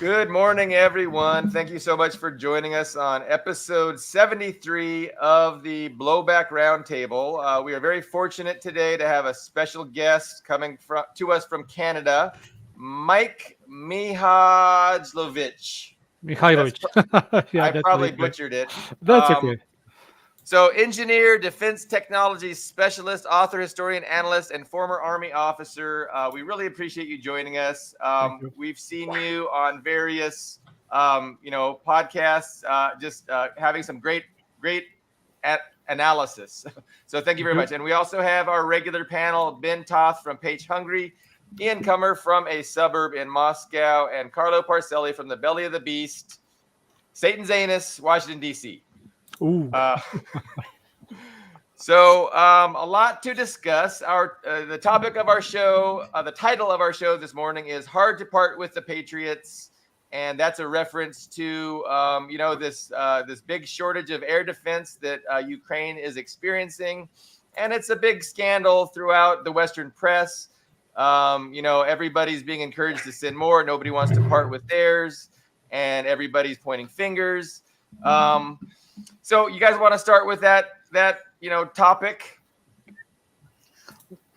Good morning, everyone. Thank you so much for joining us on episode 73 of the Blowback Roundtable. We are very fortunate today to have a special guest coming to us from Canada, Mike Mihajlovic. Mihajlovic. I That's probably right. butchered it. That's okay. So, engineer, defense technology specialist, author, historian, analyst, and former Army officer. We really appreciate you joining us. Thank you. We've seen you on various, podcasts, just having some great analysis. So, thank you very much. And we also have our regular panel: Ben Toth from Page Hungry, Ian Kummer from a suburb in Moscow, and Carlo Parcelli from the belly of the beast, Satan Zanus, Washington, D.C. Ooh. So a lot to discuss. The topic of our show, the title of our show this morning is "Hard to Part with the Patriots," and that's a reference to this big shortage of air defense that Ukraine is experiencing, and it's a big scandal throughout the Western press. Everybody's being encouraged to send more. Nobody wants to part with theirs, and everybody's pointing fingers. So you guys want to start with that topic?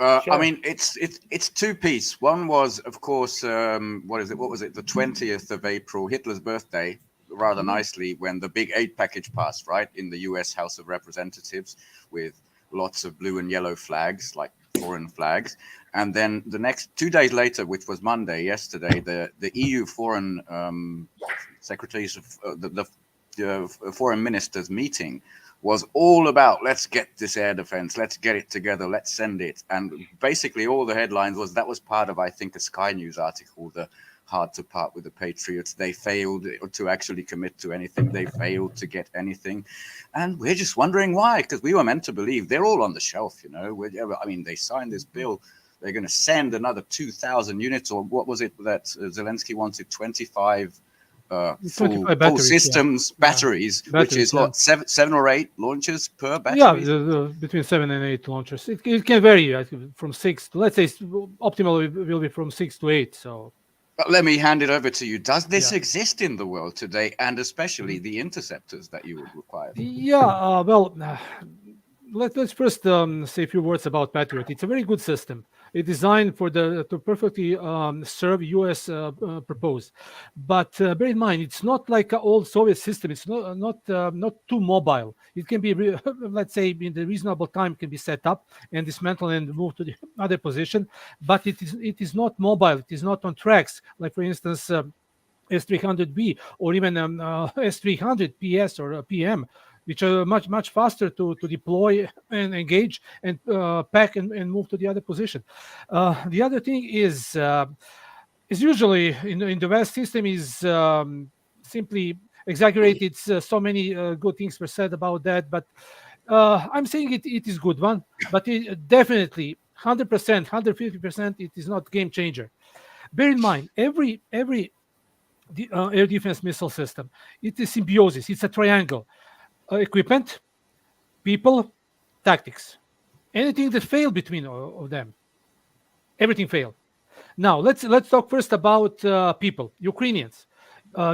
Sure. I mean, it's two piece. One was, of course, what was it? The 20th of April, Hitler's birthday, rather nicely, when the big aid package passed, right, in the U.S. House of Representatives, with lots of blue and yellow flags, like foreign flags. And then the next 2 days later, which was Monday, yesterday, the EU foreign secretaries of the foreign ministers meeting was all about, let's get this air defense, let's get it together, let's send it. And basically all the headlines was that was part of, I think, a Sky News article, the hard to part with the Patriots. They failed to actually commit to anything. They failed to get anything. And we're just wondering why, because we were meant to believe they're all on the shelf, they signed this bill. They're going to send another 2,000 units, or what was it that Zelensky wanted, 25 full systems batteries, which is what, seven or eight launches per battery? Yeah, between 7 and 8 launchers. It can vary from 6 to, let's say, optimal will be from 6 to 8. So, but let me hand it over to you. Does this exist in the world today, and especially the interceptors that you would require? Yeah, let's first say a few words about Patriot. It's a very good system. It's designed to perfectly serve U.S. purpose. But bear in mind, it's not like an old Soviet system. It's not too mobile. It can be, let's say, in the reasonable time, can be set up and dismantled and moved to the other position. But it is not mobile. It is not on tracks. Like, for instance, S300B or even S300 PS or PM, which are much faster to deploy and engage and pack and move to the other position. The other thing is usually in the West system is simply exaggerated. So many good things were said about that, but I'm saying it is good one, but it definitely 100%, 150%, it is not game changer. Bear in mind, every air defense missile system, it is symbiosis. It's a triangle. Equipment, people, tactics. Anything that failed between all of them, everything failed. Now let's talk first about people, Ukrainians.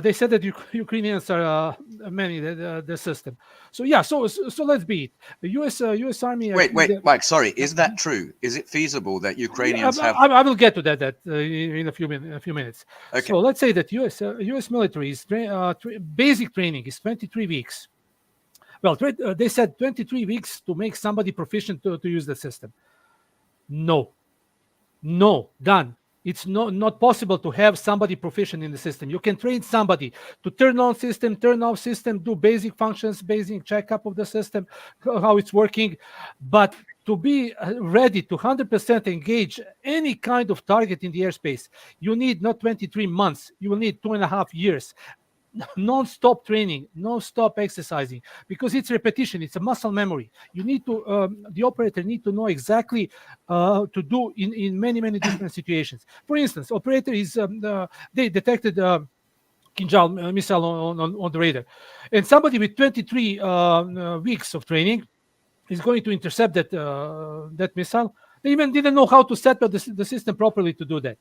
They said that Ukrainians are many the system. So let's be it. The U.S. Army. Wait, Mike. Sorry, is that true? Is it feasible that Ukrainians have? I will get to that in a few minutes. Okay. So let's say that U.S. military is basic training is 23 weeks. Well, they said 23 weeks to make somebody proficient to use the system. No, done. It's not possible to have somebody proficient in the system. You can train somebody to turn on system, turn off system, do basic functions, basic checkup of the system, how it's working. But to be ready to 100% engage any kind of target in the airspace, you need not 23 months. You will need 2.5 years. Non-stop training, non-stop exercising, because it's repetition, it's a muscle memory. You need to the operator need to know exactly to do in many different situations. For instance, operator is they detected Kinjal missile on the radar, and somebody with 23 weeks of training is going to intercept that missile. They even didn't know how to set up the system properly to do that.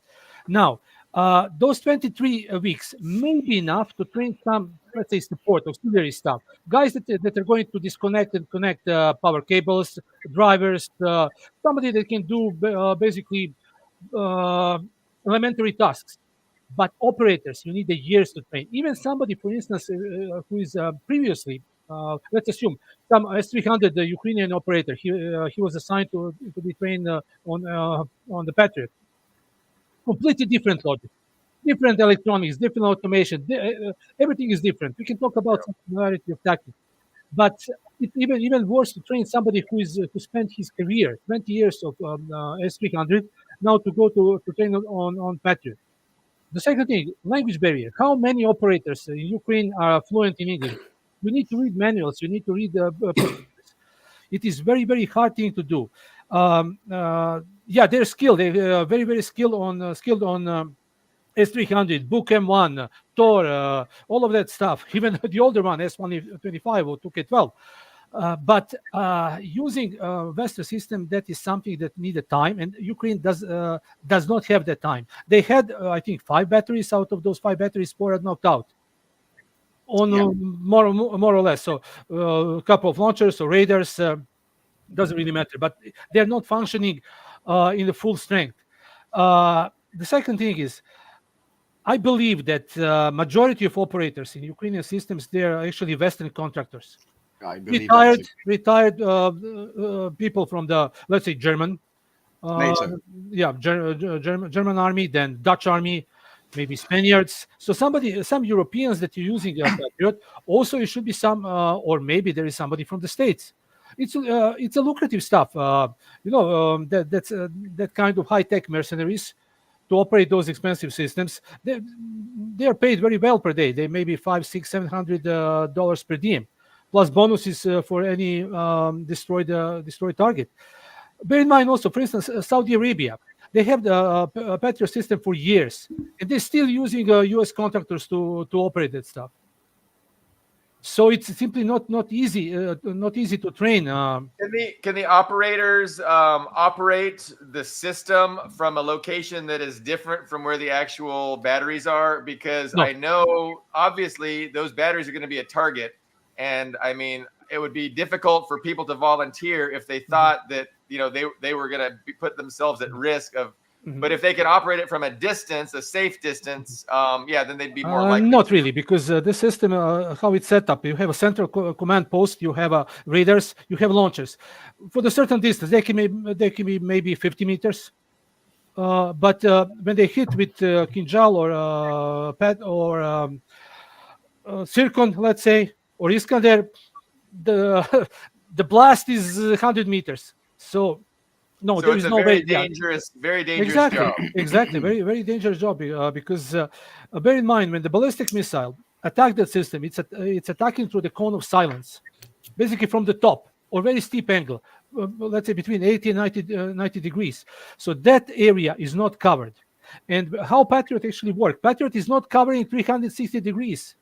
Now, Those 23 weeks may be enough to train some, let's say, support auxiliary staff, guys that are going to disconnect and connect power cables, drivers, somebody that can do basically uh, elementary tasks. But operators, you need the years to train. Even somebody, for instance, who is previously, let's assume, some S300, the Ukrainian operator, he was assigned to be trained on the Patriot. Completely different logic, different electronics, different automation. Everything is different. We can talk about some similarity of tactics, but it's even worse to train somebody who spent his career, 20 years of S300, now to go to train on Patriot. The second thing, language barrier. How many operators in Ukraine are fluent in English? You need to read manuals. You need to read procedures. It is very hard thing to do. Yeah, they're skilled. They're very skilled on S300, Book M1, Tor, all of that stuff. Even the older one, S125 or 2K12. But using Western system, that is something that needed time, and Ukraine does not have that time. They had, I think, 5 batteries. Out of those 5 batteries, 4 are knocked out. On more or less. So a couple of launchers or radars doesn't really matter, but they're not functioning in the full strength. The second thing is, I believe that majority of operators in Ukrainian systems, they're actually Western contractors. I believe Retired people from the, let's say, German, NATO. German army, then Dutch army, maybe Spaniards. So some Europeans that you're using Patriot. Also, it should be some, or maybe there is somebody from the States. It's a lucrative stuff. That kind of high-tech mercenaries to operate those expensive systems. They are paid very well per day. They may be $500, $600, $700 per diem, plus bonuses for any destroyed target. Bear in mind also, for instance, Saudi Arabia, they have the Patriot system for years, and they're still using U.S. contractors to operate that stuff. So it's simply not easy to train. Can the operators operate the system from a location that is different from where the actual batteries are? Because I know obviously those batteries are going to be a target, and I mean it would be difficult for people to volunteer if they thought that they were going to put themselves at risk of. But if they can operate it from a distance, a safe distance, then they'd be more likely. Not really, because the system, how it's set up, you have a central command post, you have radars, you have launchers. For the certain distance, they can be maybe 50 meters. But when they hit with Kinjal or Pet or Zircon, let's say, or Iskander, the blast is 100 meters. So there is no way. Very dangerous job. Exactly, very dangerous job because bear in mind, when the ballistic missile attack that system, it's attacking through the cone of silence, basically from the top or very steep angle, let's say between 80 and 90 degrees. So that area is not covered. And how Patriot actually works? Patriot is not covering 360 degrees.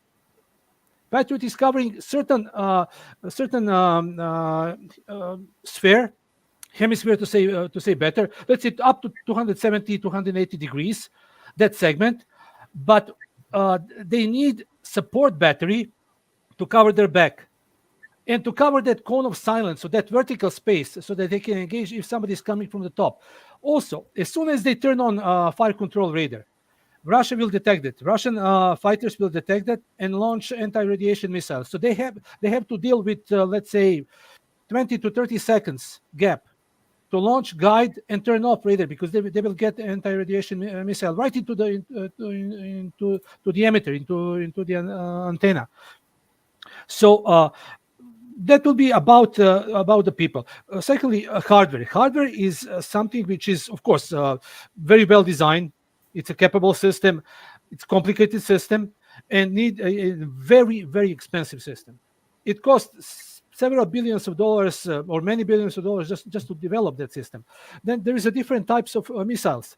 Patriot is covering certain sphere. Hemisphere to say better, let's say up to 270, 280 degrees, that segment, but they need support battery to cover their back and to cover that cone of silence, so that vertical space, so that they can engage if somebody is coming from the top. Also, as soon as they turn on fire control radar, Russia will detect it. Russian fighters will detect it and launch anti-radiation missiles. So they have to deal with let's say 20 to 30 seconds gap to launch, guide, and turn off radar, because they will get anti-radiation missile right into the emitter, into the antenna. So that will be about the people. Secondly, hardware. Hardware is something which is, of course, very well designed. It's a capable system. It's a complicated system and need a very expensive system. It costs several billions of dollars or many billions of dollars just to develop that system. Then there is a different types of missiles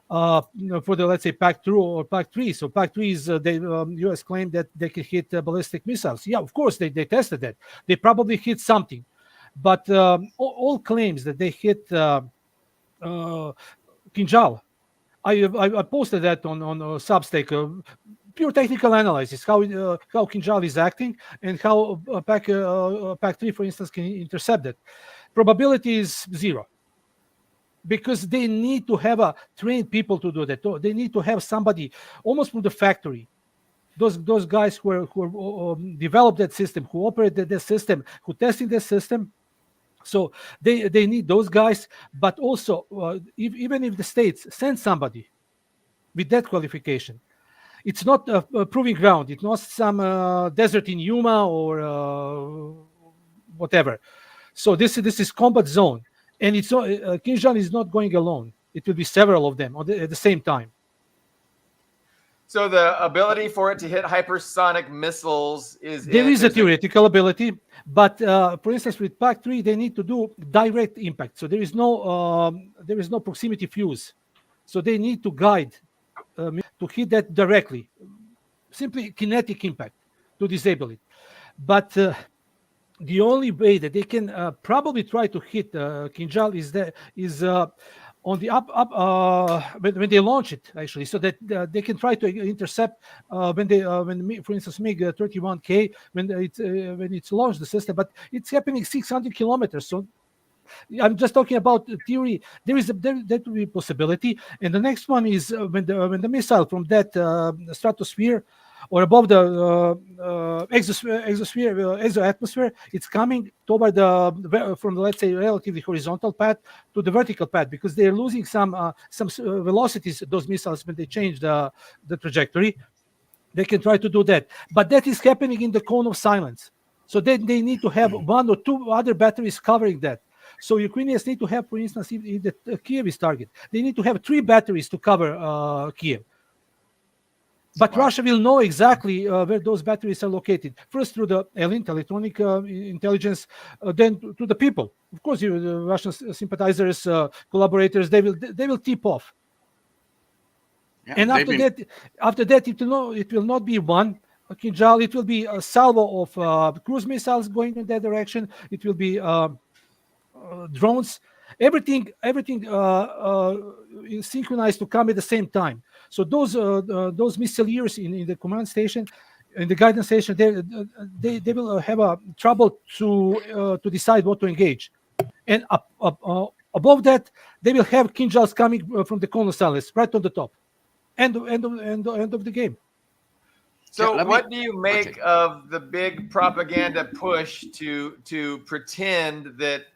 for the, let's say, PAC-2 or PAC-3. So PAC-3 is the U.S. claimed that they can hit ballistic missiles. Yeah, of course they tested that. They probably hit something, but all claims that they hit Kinjal I posted that on Substack. Pure technical analysis, how Kinjal is acting and how Pack 3, for instance, can intercept it. Probability is 0 because they need to have trained people to do that. They need to have somebody almost from the factory. Those guys who developed that system, who operated that system, who tested the system. So they need those guys, but also even if the states send somebody with that qualification, it's not a proving ground. It's not some desert in Yuma or whatever. So this is combat zone, and it's Kinjal is not going alone. It will be several of them at the same time. So the ability for it to hit hypersonic missiles is there is a theoretical ability, but for instance, with Pack 3, they need to do direct impact. So there is no proximity fuse. So they need to guide to hit that directly, simply kinetic impact to disable it. But the only way that they can probably try to hit Kinjal is on the up when they launch it, actually, so that they can try to intercept when for instance MiG 31K when it's launched the system, but it's happening 600 kilometers. So I'm just talking about the theory. There will be a possibility, and the next one is when the missile from that stratosphere or above the exoatmosphere, it's coming toward from let's say relatively horizontal path to the vertical path, because they're losing some velocities, those missiles, when they change the trajectory. They can try to do that, but that is happening in the cone of silence. So then they need to have 1 or 2 other batteries covering that. So Ukrainians need to have, for instance, if the Kiev is target, they need to have 3 batteries to cover Kiev. But Russia will know exactly where those batteries are located. First through the electronic intelligence, then to the people. Of course, the Russian sympathizers, collaborators, they will tip off. Yeah, and after that, it will not be one Kinjal. It will be a salvo of cruise missiles going in that direction. It will be drones. Everything is synchronized to come at the same time. So those missileers in the command station, in the guidance station, they will have a trouble to decide what to engage. And above that, they will have Kinjals coming from the cone of silence right on the top. End of the game. So what do you make of the big propaganda push to pretend that,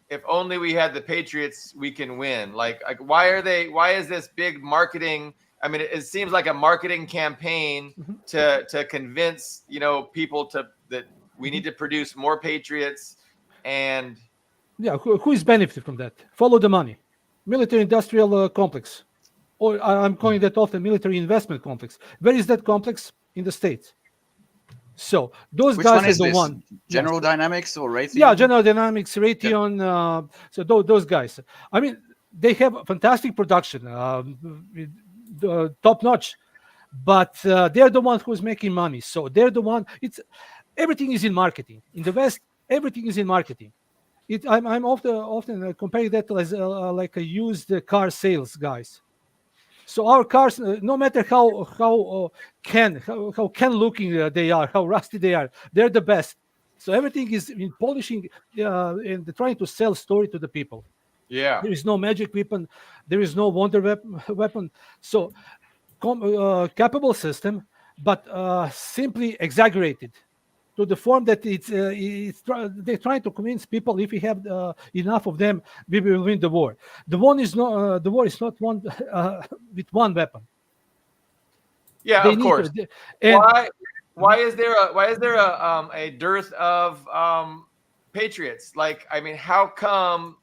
if only we had the Patriots, we can win? Like why is this big marketing? I mean, it seems like a marketing campaign to convince, people that we need to produce more Patriots. And yeah, who is benefiting from that? Follow the money. Military industrial complex, or I'm calling that often military investment complex. Where is that complex? In the States. So those Which guys one is are the this? one. General Dynamics or Raytheon? Yeah, General Dynamics, Raytheon. So those guys. I mean, they have fantastic production, top notch, but they're the one who's making money. So they're the one. Everything is in marketing. In the West, everything is in marketing. I'm often comparing that as like a used car sales guys. So our cars, no matter how can looking they are, how rusty they are, they're the best. So everything is in polishing and trying to sell story to the people. Yeah, there is no magic weapon, there is no wonder weapon. So capable system, but simply exaggerated to the form that they're trying to convince people, if we have enough of them, we will win the war. The war is not won with one weapon. Yeah, of course. Why is there a dearth of Patriots? Like, I mean, how come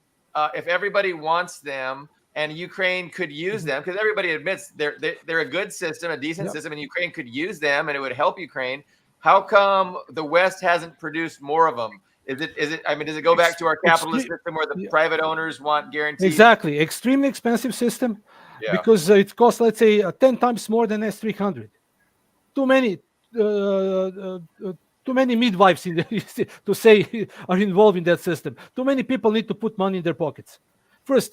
if everybody wants them and Ukraine could use them, because everybody admits they're a good system, a decent system, and Ukraine could use them and it would help Ukraine. How come the West hasn't produced more of them? Is it? I mean, does it go back to our capitalist system where the private owners want guaranteed? Exactly, extremely expensive system, because it costs, let's say, 10 times more than S-300. Too many midwives to say are involved in that system. Too many people need to put money in their pockets. first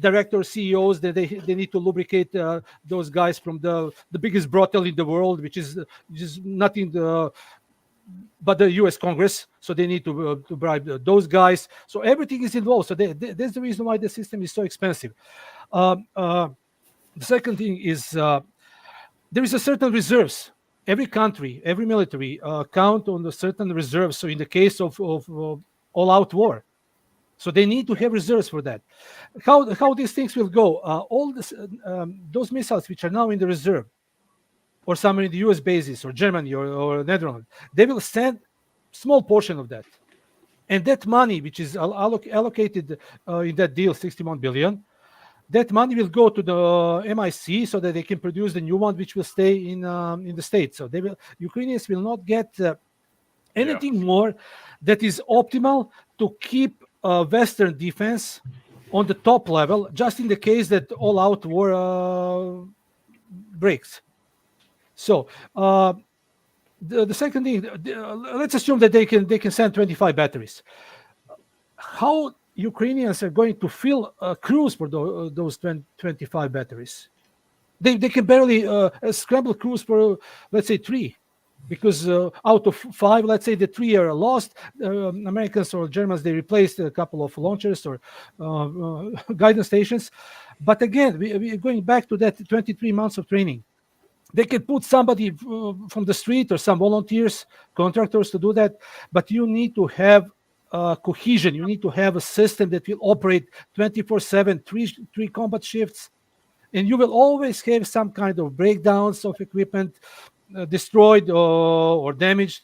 directors, CEOs, they need to lubricate those guys from the biggest brothel in the world, which is nothing but the U.S. Congress. So they need to bribe those guys. So everything is involved. So that's the reason why the system is so expensive. The second thing is there is a certain reserves. Every country, every military count on a certain reserves. So in the case of all-out war, so they need to have reserves for that. How these things will go? All this, those missiles which are now in the reserve, or somewhere in the U.S. bases, or Germany, or Netherlands, they will send small portion of that, and that money which is allocated in that deal, 61 billion. That money will go to the MIC so that they can produce the new one, which will stay in the States. So Ukrainians will not get anything more that is optimal to keep Western defense on the top level, just in the case that all-out war breaks. So the second thing, let's assume that they can send 25 batteries. How Ukrainians are going to fill crews for those 25 batteries? They can barely scramble crews for, let's say, 3, because out of 5, let's say the 3 are lost. Americans or Germans, they replaced a couple of launchers or guidance stations. But again, we're going back to that 23 months of training. They can put somebody from the street or some volunteers, contractors to do that, but you need to have cohesion. You need to have a system that will operate 24/7, three combat shifts, and you will always have some kind of breakdowns of equipment, destroyed or damaged.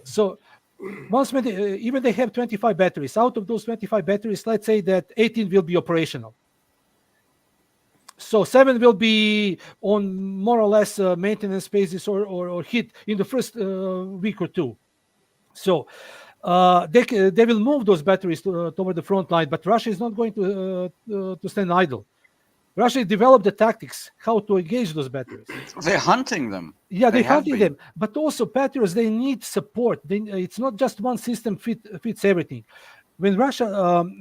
So once when even they have 25 batteries, out of those 25 batteries, let's say that 18 will be operational. So 7 will be on more or less maintenance basis or hit in the first week or 2. So they will move those batteries toward the front line, but Russia is not going to stand idle. Russia developed the tactics how to engage those batteries. They're hunting them. Yeah, they're hunting them. But also Patriots, they need support. It's not just one system fits everything. When Russia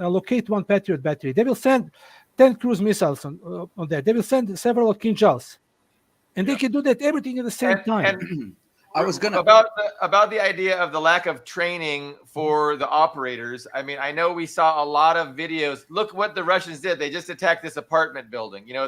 locate one Patriot battery, they will send 10 cruise missiles on that. They will send several Kinjals. And they can do that everything at the same time. And I was gonna about the idea of the lack of training for the operators. I mean, I know we saw a lot of videos. Look what the Russians did. They just attacked this apartment building. You know,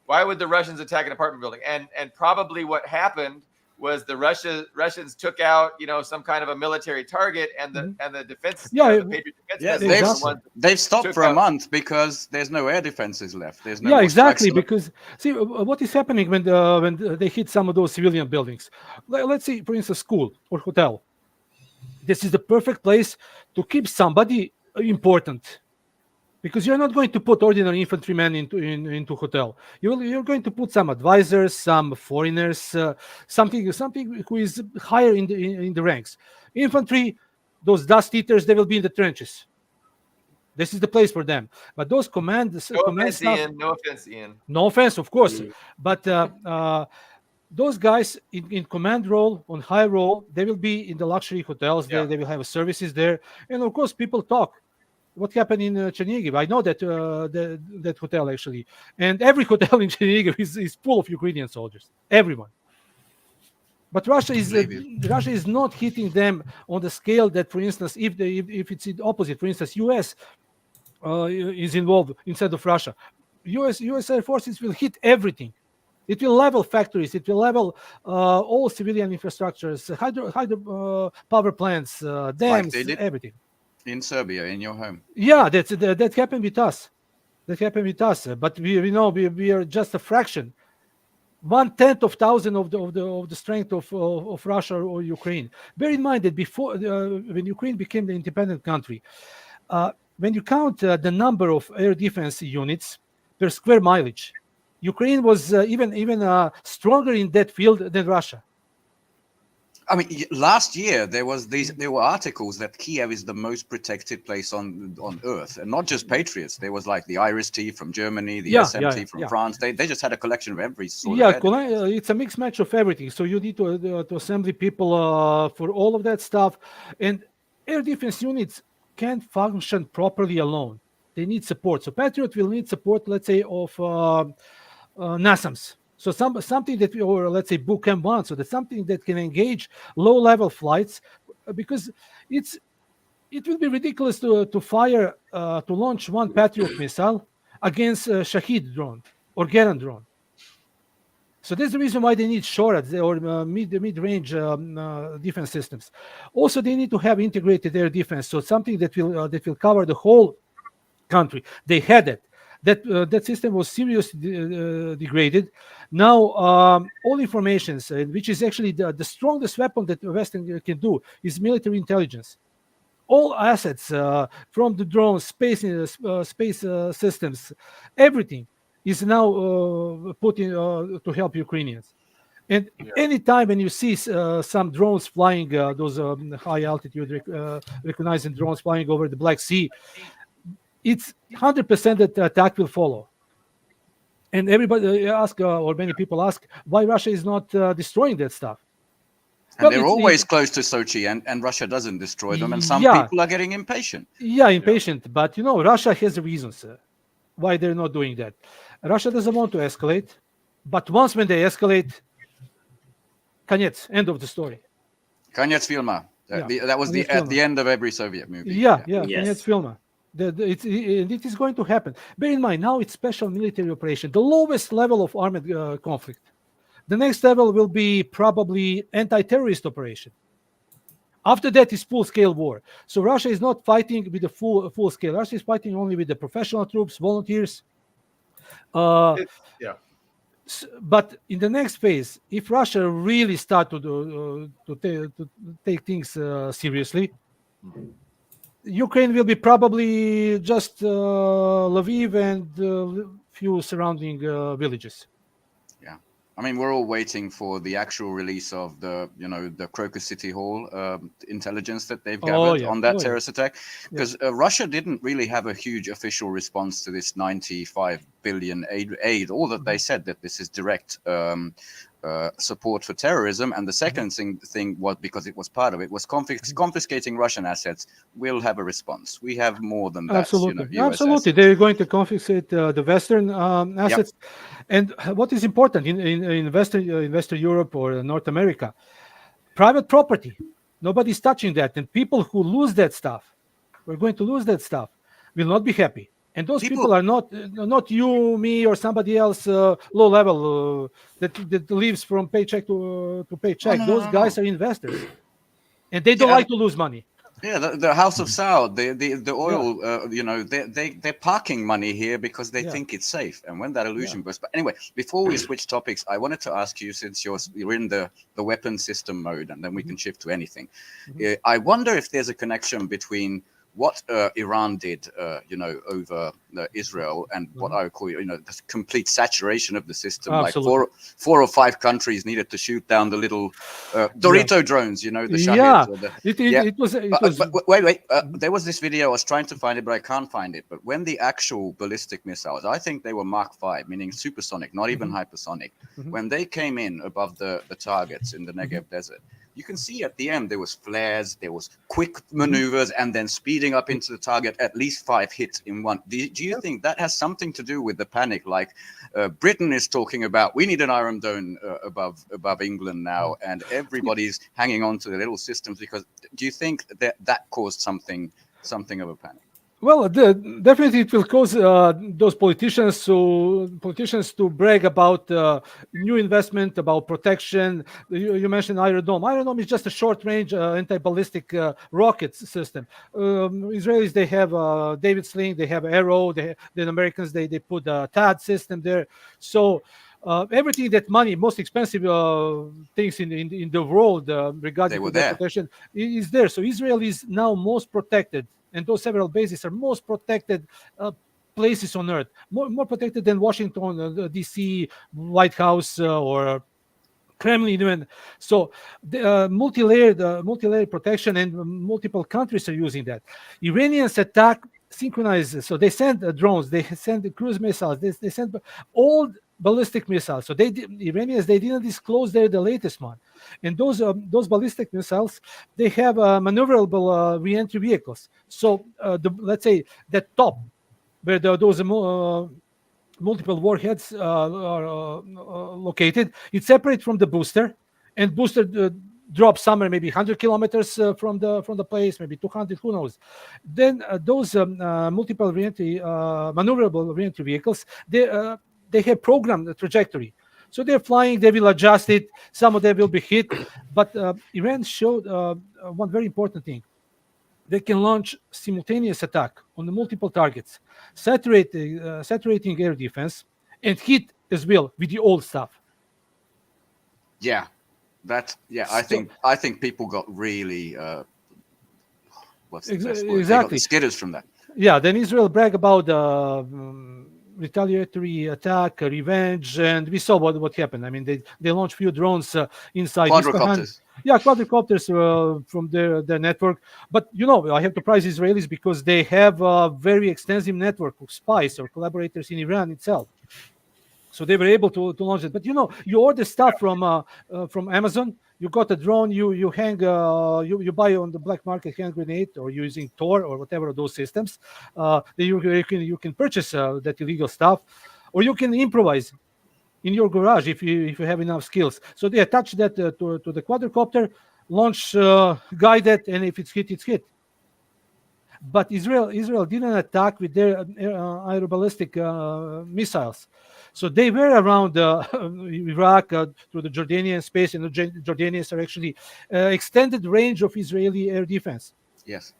why would the Russians attack an apartment building? And probably what happened was the Russians took out, you know, some kind of a military target, and the defense, the Patriot defense, they've stopped for a month because there's no air defenses left. There's no exactly, because see what is happening when they hit some of those civilian buildings. Let's say, for instance, school or hotel. This is the perfect place to keep somebody important, because you're not going to put ordinary infantrymen into hotel. You're going to put some advisors, some foreigners, something who is higher in the ranks. Infantry, those dust eaters, they will be in the trenches. This is the place for them. But those command staff, no offense, Ian. No offense, of course. But those guys in command role, on high role, they will be in the luxury hotels. They will have services there, and of course, people talk. What happened in Chernihiv? I know that that hotel actually, and every hotel in Chernihiv is full of Ukrainian soldiers. Everyone. But Russia is not hitting them on the scale that, for instance, if it's the opposite, for instance, U.S. Is involved instead of Russia. U.S. Air Forces will hit everything. It will level factories. It will level all civilian infrastructures, hydro power plants, dams, everything. In Serbia, in your home. Yeah, that happened with us. But we know we are just a fraction, 1/10 of thousand of the strength of Russia or Ukraine. Bear in mind that before when Ukraine became the independent country, when you count the number of air defense units per square mileage, Ukraine was even stronger in that field than Russia. I mean, last year there were articles that Kiev is the most protected place on earth, and not just Patriots. There was like the Iris-T from Germany, the SMT from France. They just had a collection of every sort of it's a mixed match of everything. So you need to assemble people for all of that stuff, and air defense units can't function properly alone. They need support. So Patriot will need support, let's say, of NASAMS. So something that, or let's say Bootcamp 1, so that's something that can engage low-level flights, because it will be ridiculous to fire, to launch one Patriot missile against a Shahid drone or Geran drone. So that's the reason why they need SHORAD or mid-range defense systems. Also, they need to have integrated air defense, so something that will cover the whole country. They had it. That system was seriously degraded. Now, all informations, which is actually the strongest weapon that the Western can do, is military intelligence. All assets, from the drones, space systems, everything is now put in to help Ukrainians. And anytime when you see some drones flying, those high altitude recognizing drones flying over the Black Sea, it's 100% that the attack will follow. And everybody ask, or many people ask, why Russia is not destroying that stuff. And well, they're always close to Sochi, and Russia doesn't destroy them. And some people are getting impatient. Yeah, impatient. Yeah. But, Russia has reasons why they're not doing that. Russia doesn't want to escalate. But once when they escalate, end of the story. Konec filma. That was at the end of every Soviet movie. Yeah. Konec filma. It is going to happen. Bear in mind, now it's special military operation, the lowest level of armed conflict. The next level will be probably anti-terrorist operation. After that is full-scale war. So Russia is not fighting with the full scale. Russia is fighting only with the professional troops, volunteers. But in the next phase, if Russia really start to take things seriously, Ukraine will be probably just Lviv and few surrounding villages. I mean, we're all waiting for the actual release of the Crocus City Hall intelligence that they've gathered on that terrorist attack, because Russia didn't really have a huge official response to this 95 billion aid. All that they said that this is direct support for terrorism, and the second thing was, because it was part of it, was confiscating Russian assets. We'll have a response. We have more than that. Absolutely, absolutely. They're going to confiscate the Western assets. Yep. And what is important in Western Europe or North America, private property. Nobody's touching that, and people who lose that stuff, we're going to lose that stuff, will not be happy. And those people are not you, me, or somebody else low level that lives from paycheck to paycheck. Those guys are investors, and they don't like to lose money. Yeah, the House of Saud, the oil, they're parking money here because they think it's safe. And when that illusion bursts. But anyway, before we switch topics, I wanted to ask you, since you're in the weapon system mode, and then we can shift to anything. I wonder if there's a connection between what Iran did, over Israel, and what I would call, the complete saturation of the system. Absolutely. Like four or five countries needed to shoot down the little Dorito drones, the Shahids. It was. But wait. There was this video. I was trying to find it, but I can't find it. But when the actual ballistic missiles, I think they were Mark 5, meaning supersonic, not even hypersonic, when they came in above the targets in the Negev desert, you can see at the end there was flares, there was quick maneuvers, and then speeding up into the target, at least 5 hits in one. Do you think that has something to do with the panic? Like Britain is talking about, we need an Iron Dome above England now, and everybody's hanging on to the little systems, because do you think that caused something of a panic? Well, definitely it will cause those politicians to brag about new investment, about protection. You mentioned Iron Dome. Iron Dome is just a short-range anti-ballistic rocket system. Israelis, they have David Sling, they have Arrow. The Americans, they put a THAAD system there. So everything that most expensive things in the world regarding to that protection is there. So Israel is now most protected. And those several bases are most protected places on Earth, more protected than Washington, D.C., White House, or Kremlin even. So the multi-layered protection, and multiple countries are using that. Iranians attack synchronized, so they send drones, they send cruise missiles, they send old ballistic missiles. So Iranians, they didn't disclose the latest one. And those ballistic missiles, they have maneuverable re-entry vehicles. So let's say the top where those multiple warheads are located. It's separate from the booster, and booster drops somewhere maybe 100 kilometers from the place, maybe 200, who knows. Then those multiple maneuverable reentry vehicles, they have programmed the trajectory. So they're flying, they will adjust it, some of them will be hit. But Iran showed one very important thing. They can launch simultaneous attack on the multiple targets, saturating air defense, and hit as well with the old stuff. Yeah, I think people got really what's the best word? They got the skitters from that. Yeah, then Israel brag about retaliatory attack, revenge, and we saw what happened. I mean, they launched few drones inside quadricopters. Quadricopters from their network. But I have to praise Israelis because they have a very extensive network of spies or collaborators in Iran itself. So they were able to launch it. But you order stuff from Amazon. You got a drone. You hang. You buy on the black market hand grenade, or using Tor or whatever of those systems. You can purchase that illegal stuff, or you can improvise in your garage if you have enough skills. So they attach that to the quadricopter, launch guided, and if it's hit, it's hit. But Israel didn't attack with their aeroballistic missiles. So they were around Iraq through the Jordanian space, and the Jordanians are actually extended range of Israeli air defense. Yes.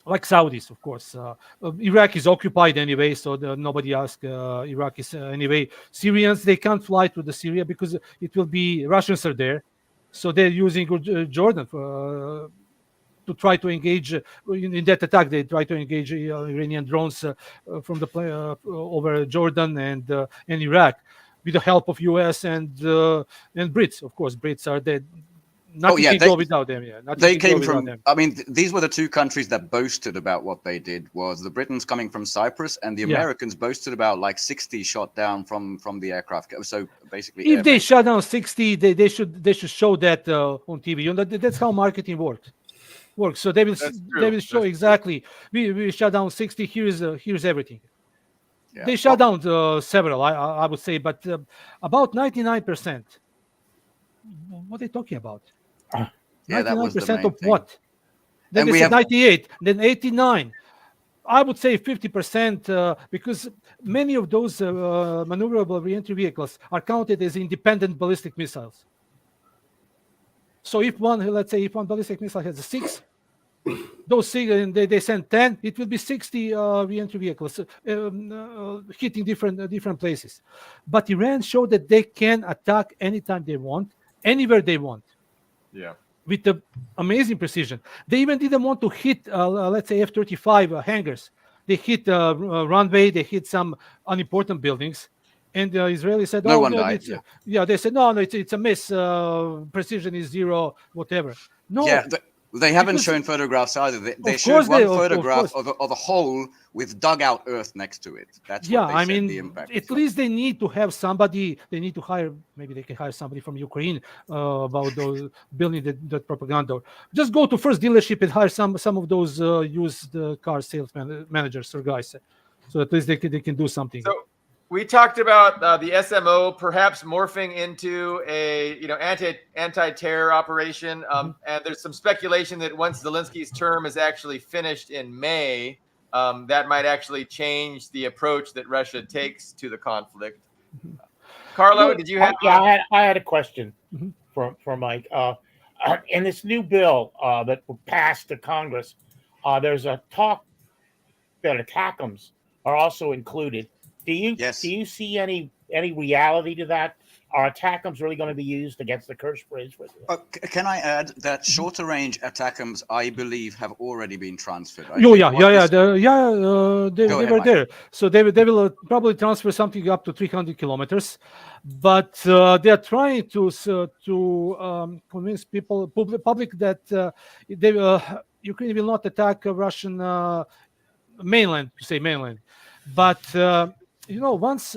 Like Saudis, of course. Iraq is occupied anyway, so nobody asked Iraqis anyway. Syrians, they can't fly to the Syria because it will be Russians are there. So they're using Jordan to try to engage in that attack. They try to engage Iranian drones from the over Jordan and Iraq with the help of US and Brits. Of course, Brits are there. Nothing can go without them. Yeah, they came from. I mean, these were the two countries that boasted about what they did. Was the Britons coming from Cyprus, and the Americans boasted about like 60 shot down from the aircraft. So basically, if they shot down 60, they should show that on TV. That's how marketing works. So they will show exactly. We shut down 60. Here's everything. Yeah. They shut down several, I would say, but about 99%. What are they talking about? 99% of what? Then they said 98, then 89. I would say 50% because many of those maneuverable reentry vehicles are counted as independent ballistic missiles. So if one ballistic missile has a 6, those 6, and they send 10, it will be 60 reentry vehicles hitting different places. But Iran showed that they can attack anytime they want, anywhere they want. Yeah. With the amazing precision. They even didn't want to hit, let's say, F-35 hangars. They hit runway, they hit some unimportant buildings. And the Israelis said, no one died. They said, no, it's a miss. Precision is 0, whatever. No. Yeah, they haven't shown photographs either. They showed one photograph of a hole with dugout earth next to it. That's what they said the impact. At least they need to have somebody. They need to hire. Maybe they can hire somebody from Ukraine about those building that propaganda. Just go to first dealership and hire some of those used car sales managers or guys, so at least they can do something. So we talked about the SMO perhaps morphing into a anti-terror operation, and there's some speculation that once Zelensky's term is actually finished in May, that might actually change the approach that Russia takes to the conflict. Carlo, did you have? Yeah, I had a question for Mike. In this new bill that passed the Congress, there's a talk that ATACMS are also included. Do you see any reality to that? Are ATACMS really going to be used against the Kursk bridge? Can I add that shorter range ATACMS, I believe, have already been transferred? They were there. So they will probably transfer something up to 300 kilometers, but they are trying to convince public that Ukraine will not attack Russian mainland. To say mainland, but once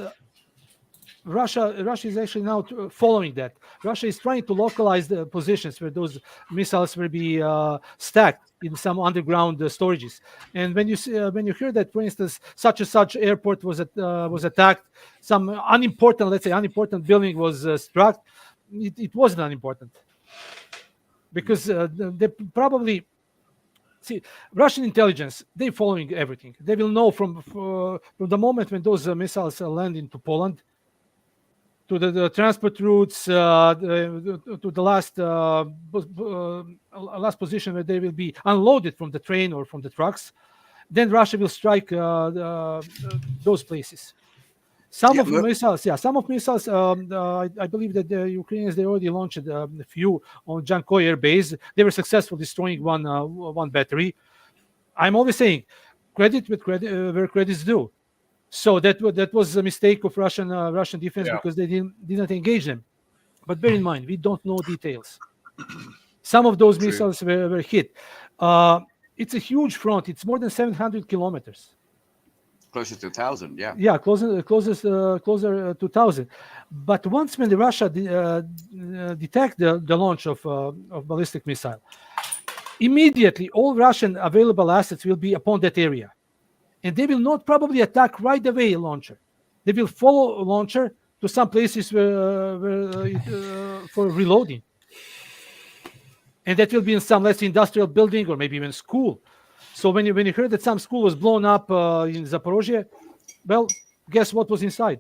Russia is actually now following that. Russia is trying to localize the positions where those missiles will be stacked in some underground storages. And when you hear that, for instance, such and such airport was attacked, some unimportant building was struck, it wasn't unimportant, because they probably see Russian intelligence. They're following everything. They will know from the moment when those missiles land into Poland, to the transport routes, to the last position where they will be unloaded from the train or from the trucks. Then Russia will strike those places. Some of missiles. I believe that the Ukrainians, they already launched a few on Jankoy Air Base. They were successful destroying one battery. I'm always saying, credit where credit's due. So that was a mistake of Russian defense, because they didn't engage them. But bear in mind, we don't know details. Some of those missiles were hit. It's a huge front. It's more than 700 kilometers. Closer to 1,000, yeah. Yeah, closer to 1,000. But once when Russia detect the launch of ballistic missile, immediately all Russian available assets will be upon that area. And they will not probably attack right away launcher. They will follow launcher to some places for reloading. And that will be in some, let's say, industrial building or maybe even school. So when you heard that some school was blown up in Zaporozhye, well, guess what was inside?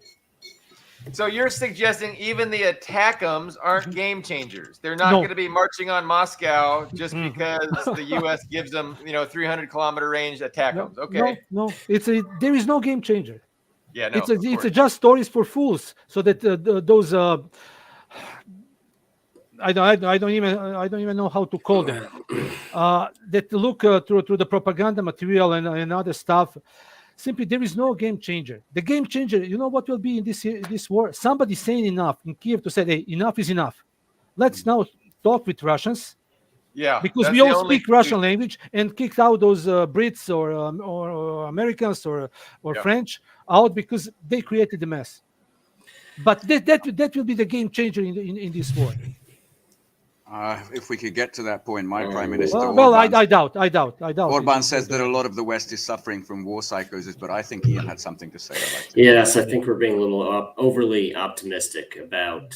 So you're suggesting even the ATACMS aren't game changers. They're not going to be marching on Moscow just because the U.S. gives them, 300-kilometer range ATACMS. Okay. No. There is no game changer. Yeah, no. It's just stories for fools. So that those I don't even know how to call them. That look through the propaganda material and other stuff. Simply, there is no game changer. The game changer, you know what will be in this war? Somebody saying enough in Kiev to say, hey, enough is enough. Let's now talk with Russians. Yeah. Because we all speak Russian language, and kicked out those Brits or Americans or French out because they created the mess. But that will be the game changer in this war. If we could get to that point, my Prime Minister. I doubt. Orban says that a lot of the West is suffering from war psychosis, but I think Ian had something to say. Yes, I think we're being a little overly optimistic about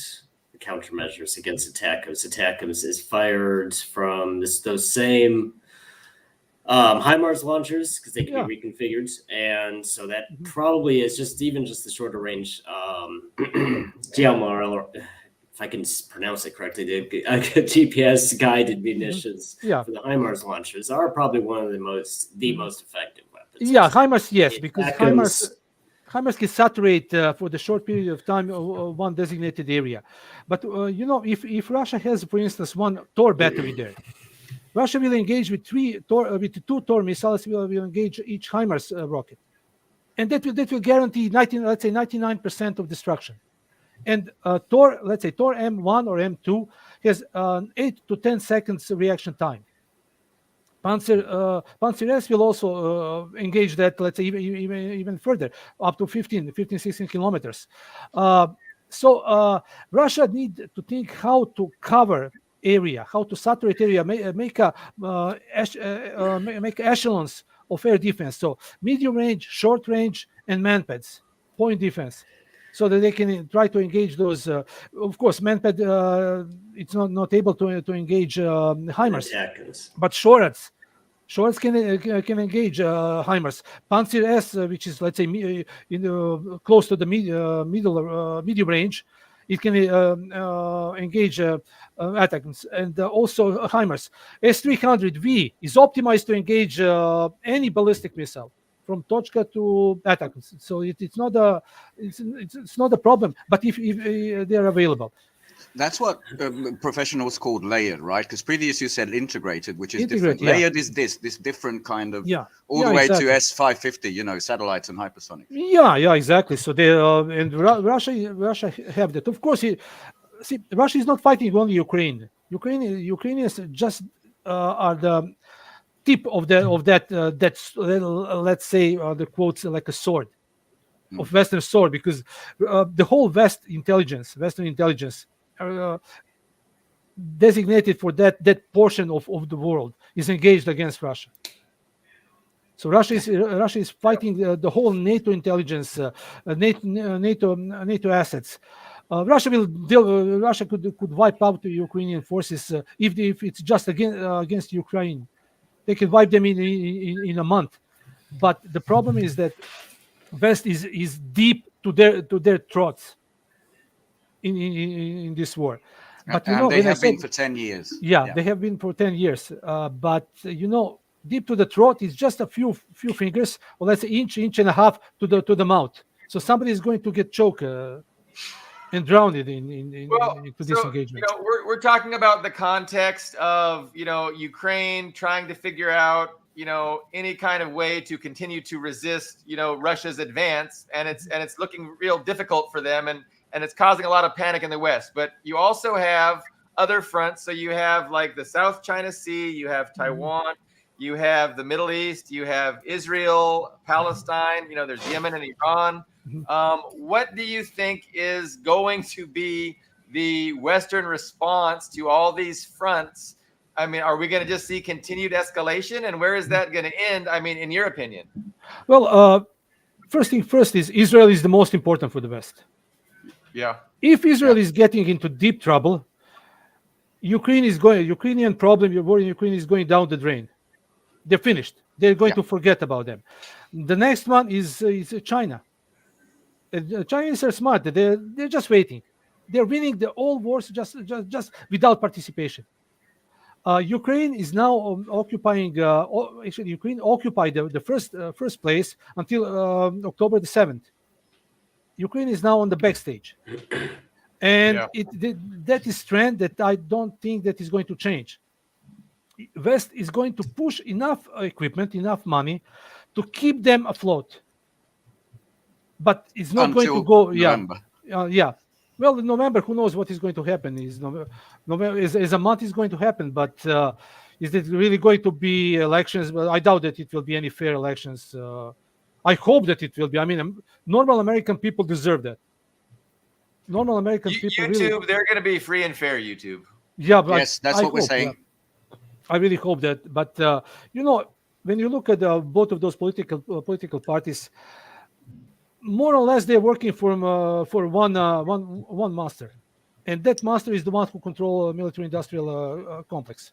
the countermeasures against ATACMS. ATACMS is fired from those same HIMARS launchers because they can be reconfigured, and so that probably is just the shorter range GMR. If I can pronounce it correctly, the GPS guided munitions for the HIMARS launchers are probably one of the most effective weapons. Yeah, HIMARS, yes, because HIMARS can saturate for the short period of time one designated area. But if Russia has, for instance, one Tor battery there, Russia will engage with two Tor missiles. Will engage each HIMARS rocket, and that will guarantee 99% of destruction. And Tor, let's say Tor M1 or M2 has 8 to 10 seconds reaction time. Panzer S will also engage that, let's say, even further, up to 15, 16 kilometers. So Russia needs to think how to cover area, how to saturate area, make echelons of air defense. So medium range, short range, and manpads, point defense. So that they can try to engage those. Of course, manpad it's not able to engage HIMARS, but Shorts can engage HIMARS. Panzer S, which is, let's say, close to the medium range, it can engage ATACMS, and also HIMARS. S300V is optimized to engage any ballistic missile, from Tochka to ATACMS. So it's not a problem. But if they are available, that's what professionals called layered, right? Because previously you said integrated, which is different. Layered is this different kind of all the way to S550, satellites and hypersonics. Yeah, exactly. So they and Russia have that. Of course, Russia is not fighting only Ukraine. Ukrainians just are the tip of that let's say the quotes like a sword. of Western sword, because the whole Western intelligence, designated for that portion of the world, is engaged against Russia. So Russia is fighting the whole NATO intelligence, NATO assets. Russia could wipe out the Ukrainian forces if it's just against Ukraine. They can wipe them in a month. But the problem is that West is deep to their throats in this war. But they have been for 10 years. Yeah, they have been for 10 years. But deep to the throat is just a few fingers, or let's say inch and a half to the mouth. So somebody is going to get choked and drowned into this engagement. We're talking about the context of Ukraine trying to figure out any kind of way to continue to resist Russia's advance, and it's looking real difficult for them, and it's causing a lot of panic in the West. But you also have other fronts. So you have like the South China Sea, you have Taiwan, you have the Middle East, you have Israel, Palestine, there's Yemen and Iran. What do you think is going to be the Western response to all these fronts? I mean, are we going to just see continued escalation, and where is that going to end? I mean, in your opinion? Well, first thing first is Israel is the most important for the West. Yeah. If Israel is getting into deep trouble, Ukrainian problem, your war in Ukraine is going down the drain. They're finished. They're going to forget about them. The next one is China. The Chinese are smart. They're just waiting. They're winning the all wars just without participation. Ukraine is now occupying. Actually, Ukraine occupied the first place until October the 7th. Ukraine is now on the backstage, and that is trend that I don't think that is going to change. West is going to push enough equipment, enough money to keep them afloat, but it's not going to go. November. Well, in November, who knows what is going to happen? November is a month is going to happen, but is it really going to be elections? Well, I doubt that it will be any fair elections. I hope that it will be. I mean, normal American people deserve that. Normal American people. YouTube, they're going to be free and fair. YouTube. Yeah, but yes, that's what we're saying. Yeah. I really hope that. But when you look at both of those political parties, more or less they're working for one master, and that master is the one who controls military-industrial complex.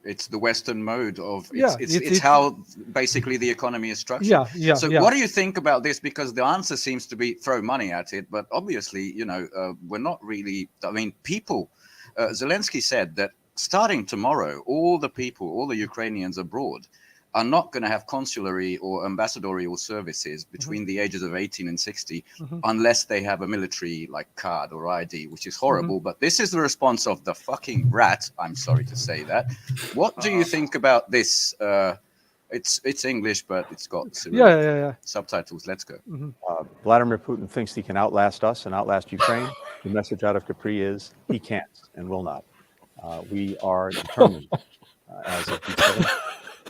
It's the Western mode of it's how basically the economy is structured. So what do you think about this? Because the answer seems to be throw money at it, but obviously we're not really. I mean, people. Zelensky said that starting tomorrow, all the Ukrainians abroad are not going to have consulary or ambassadorial services between the ages of 18 and 60 unless they have a military card or ID, which is horrible. But this is the response of the fucking rat. I'm sorry to say that. What do you think about this? It's English, but it's got subtitles. Let's go. Vladimir Putin thinks he can outlast us and outlast Ukraine. The message out of Capri is he can't and will not. We are determined as a G7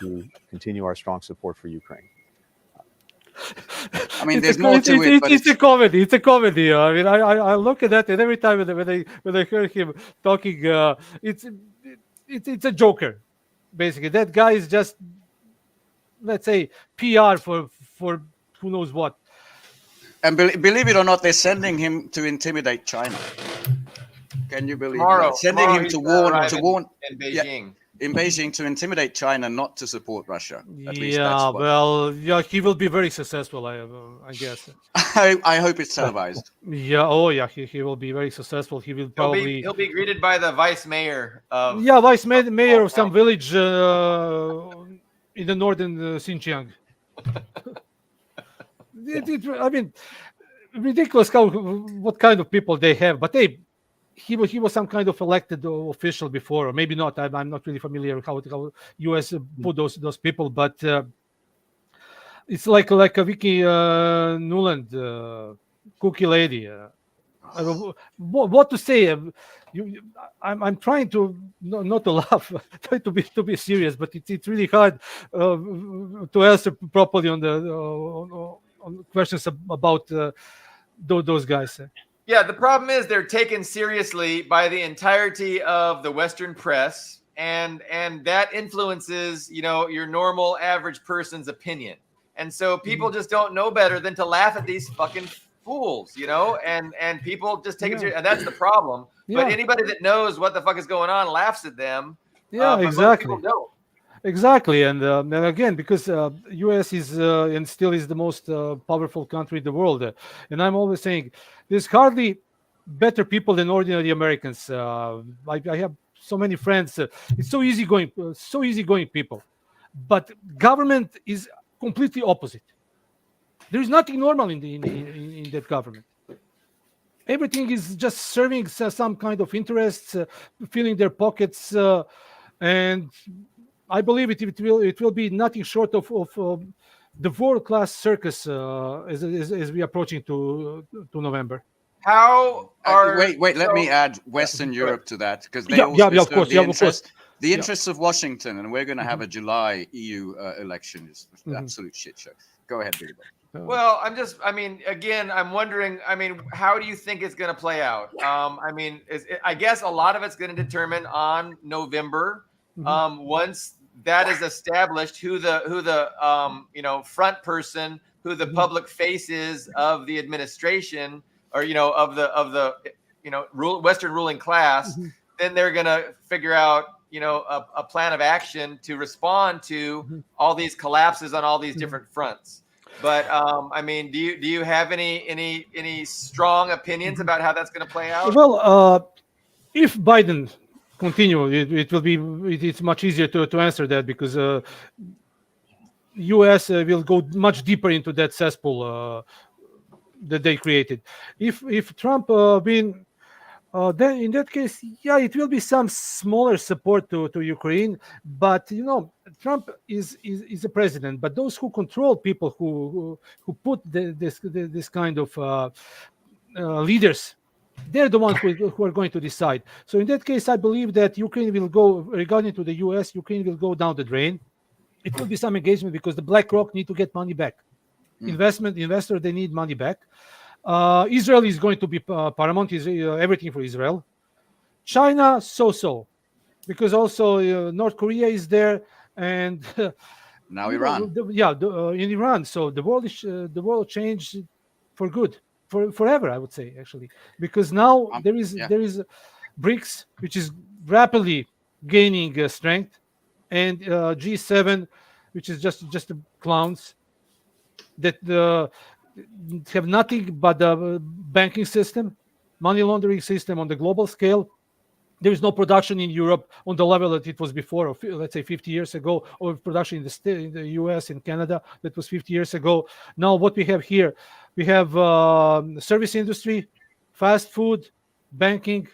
to continue our strong support for Ukraine. I mean, there's more to it. It's a comedy. It's a comedy. I mean, I look at that, and every time when I hear him talking, it's a joker, basically. That guy is just, let's say, PR for who knows what. And believe it or not, they're sending him to intimidate China. Can you believe that? Sending him to warn in Beijing. In Beijing to intimidate China not to support Russia. At least he will be very successful, I guess. I hope it's televised. He will be very successful. He will probably he'll be greeted by the vice mayor of mayor of some village in the northern Xinjiang. I mean, ridiculous what kind of people they have, but he was some kind of elected official before, or maybe not. I'm not really familiar with how U.S. put those people, but it's like a Vicky Nuland, cookie lady. What to say? I'm trying to not to laugh, try to be serious, but it's really hard to answer properly questions about those guys. Yeah, the problem is they're taken seriously by the entirety of the Western press, and that influences, your normal average person's opinion. And so people just don't know better than to laugh at these fucking fools, and people just take it seriously, and that's the problem. But anybody that knows what the fuck is going on laughs at them. Yeah, but exactly. most people don't. Exactly, and again, because U.S. is and still is the most powerful country in the world, and I'm always saying there's hardly better people than ordinary Americans. I have so many friends. It's so easygoing people, but government is completely opposite. There is nothing normal in that government. Everything is just serving some kind of interests, filling their pockets, and I believe it will be nothing short of the world-class circus as we approaching to November. How are wait? Let me add Western Europe to that, because they also of course, the interests of Washington, and we're going to have a July EU election is an absolute shit show. Go ahead, Billy Bob. Well, again, I'm wondering, how do you think it's going to play out? I guess a lot of it's going to determine on November. Once that is established, who the front person, who the public face is of the administration, or of the Western ruling class, then they're going to figure out a plan of action to respond to all these collapses on all these different fronts. But do you have any strong opinions about how that's going to play out? Well, if Biden continue, it's much easier to answer that, because U.S. will go much deeper into that cesspool that they created. If Trump win, then in that case, it will be some smaller support to Ukraine. But Trump is a president. But those who control people, who put this kind of leaders, they're the ones who are going to decide. So in that case, I believe that Ukraine will go, regarding to the U.S., Ukraine will go down the drain. It will be some engagement, because the BlackRock need to get money back. Investor, they need money back. Israel is going to be paramount. Is everything for Israel. China, so, because also North Korea is there, and now Iran. In Iran. So the world changed for good, forever, I would say, actually, because now there is BRICS, which is rapidly gaining strength, and G7, which is just clowns that have nothing but the banking system, money laundering system on the global scale. There is no production in Europe on the level that it was before, or let's say 50 years ago, or production in the US and Canada that was 50 years ago. Now what we have here, we have service industry, fast food, banking,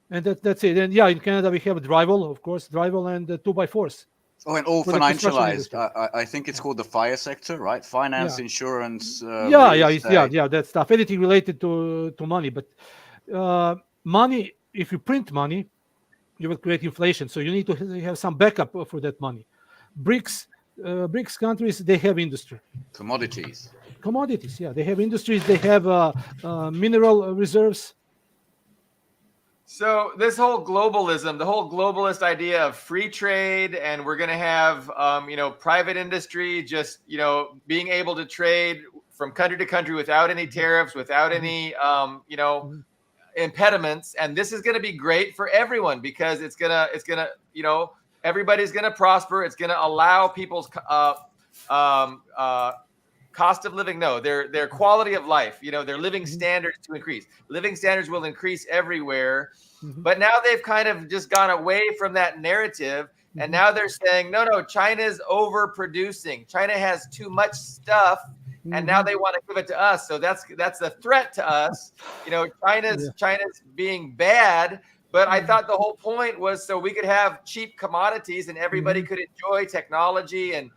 and that's it. And in Canada we have Drival, of course, Drival and 2x4s. Oh, and all financialized. I think it's called the FIRE sector, right? Finance, insurance. That stuff. Anything related to money. But money, if you print money, you will create inflation. So you need to have some backup for that money. BRICS countries, they have industry. Commodities, they have industries. They have mineral reserves. So this whole globalism, the whole globalist idea of free trade, and we're going to have, private industry just, being able to trade from country to country without any tariffs, without any, impediments. And this is going to be great for everyone, because it's going to, everybody's going to prosper. It's going to allow people's cost of living, their quality of life, their living standards to increase. Living standards will increase everywhere. But now they've kind of just gone away from that narrative. And now they're saying, no, China's overproducing. China has too much stuff. And now they want to give it to us. So that's a threat to us. China's being bad. But I thought the whole point was so we could have cheap commodities and everybody could enjoy technology and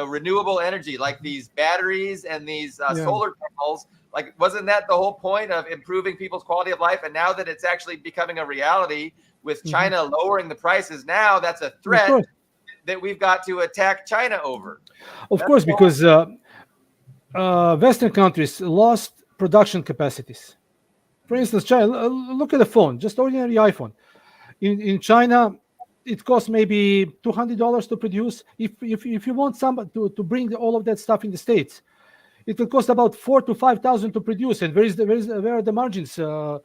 renewable energy, like these batteries and these solar panels. Like, wasn't that the whole point of improving people's quality of life? And now that it's actually becoming a reality with China lowering the prices, now that's a threat that we've got to attack China over. Of course, because Western countries lost production capacities. For instance, China. Look at the phone, just ordinary iPhone. In China, it costs maybe $200 to produce. If you want somebody to bring all of that stuff in the States, it will cost about 4,000 to 5,000 to produce. And where are the margins? Where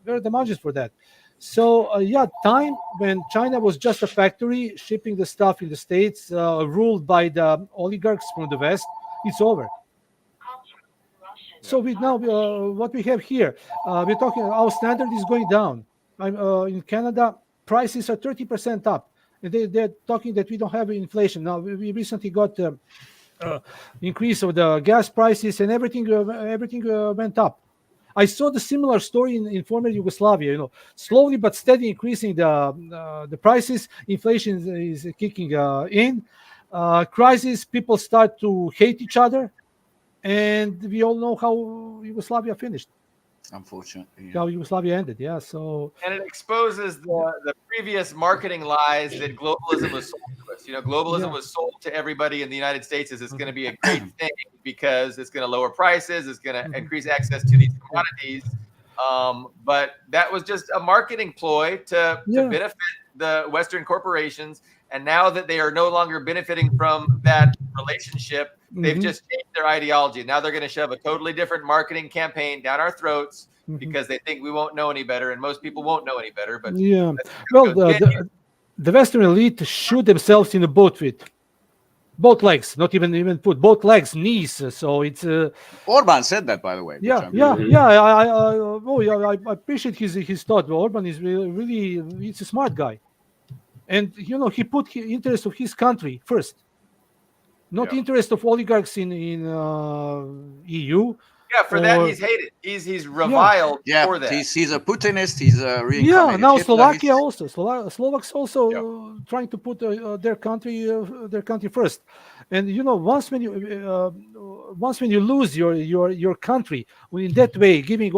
are the margins for that? So yeah, time when China was just a factory shipping the stuff in the States, ruled by the oligarchs from the West, it's over. So we now what we have here, we're talking. Our standard is going down. In Canada, prices are 30% up, and they're talking that we don't have inflation. Now we recently got increase of the gas prices, and everything went up. I saw the similar story in former Yugoslavia. Slowly but steady increasing the prices. Inflation is kicking in. Crisis. People start to hate each other, and we all know how Yugoslavia finished. Unfortunately, How Yugoslavia ended. Yeah. So. And it exposes the previous marketing lies that globalism was sold to us. Globalism was sold to everybody in the United States as it's going to be a great thing because it's going to lower prices, it's going to increase access to these commodities. But that was just a marketing ploy to benefit the Western corporations. And now that they are no longer benefiting from that relationship, they've just changed their ideology. Now they're going to shove a totally different marketing campaign down our throats because they think we won't know any better, and most people won't know any better. But well, the Western elite shoot themselves in the both feet, both legs, not even foot, both legs, knees. So it's Orban said that, by the way. I appreciate his thought. Orban is really he's a smart guy, and he put interest of his country first, not interest of oligarchs in EU. Yeah, for that he's hated. He's reviled for that. He's a Putinist. He's a reincarnated now Hitler. Slovakia also. Slovaks also trying to put their country first. And once when you lose your country in that way, giving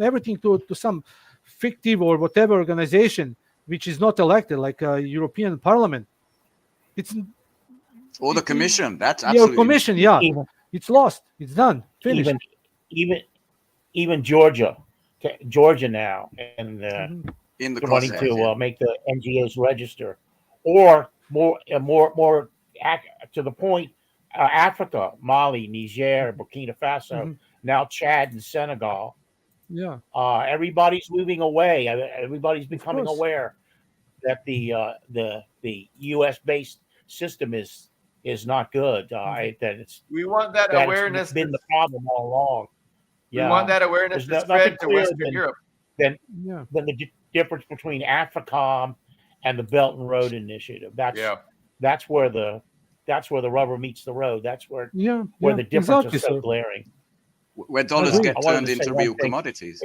everything to some fictive or whatever organization which is not elected, like a European Parliament, or the Commission. That's absolutely Commission. It's lost. It's done. Finished. Even Georgia now, and in the wanting to make the NGOs register, or more to the point, Africa, Mali, Niger, Burkina Faso, now Chad and Senegal. Yeah, everybody's moving away. Everybody's becoming aware that the U.S. based system is not good. We want that awareness. It's been the problem all along. We want that awareness to spread to Western Europe. Than the difference between AFRICOM and the Belt and Road Initiative. That's where the rubber meets the road. That's where the difference is so glaring. Where dollars get turned into real commodities.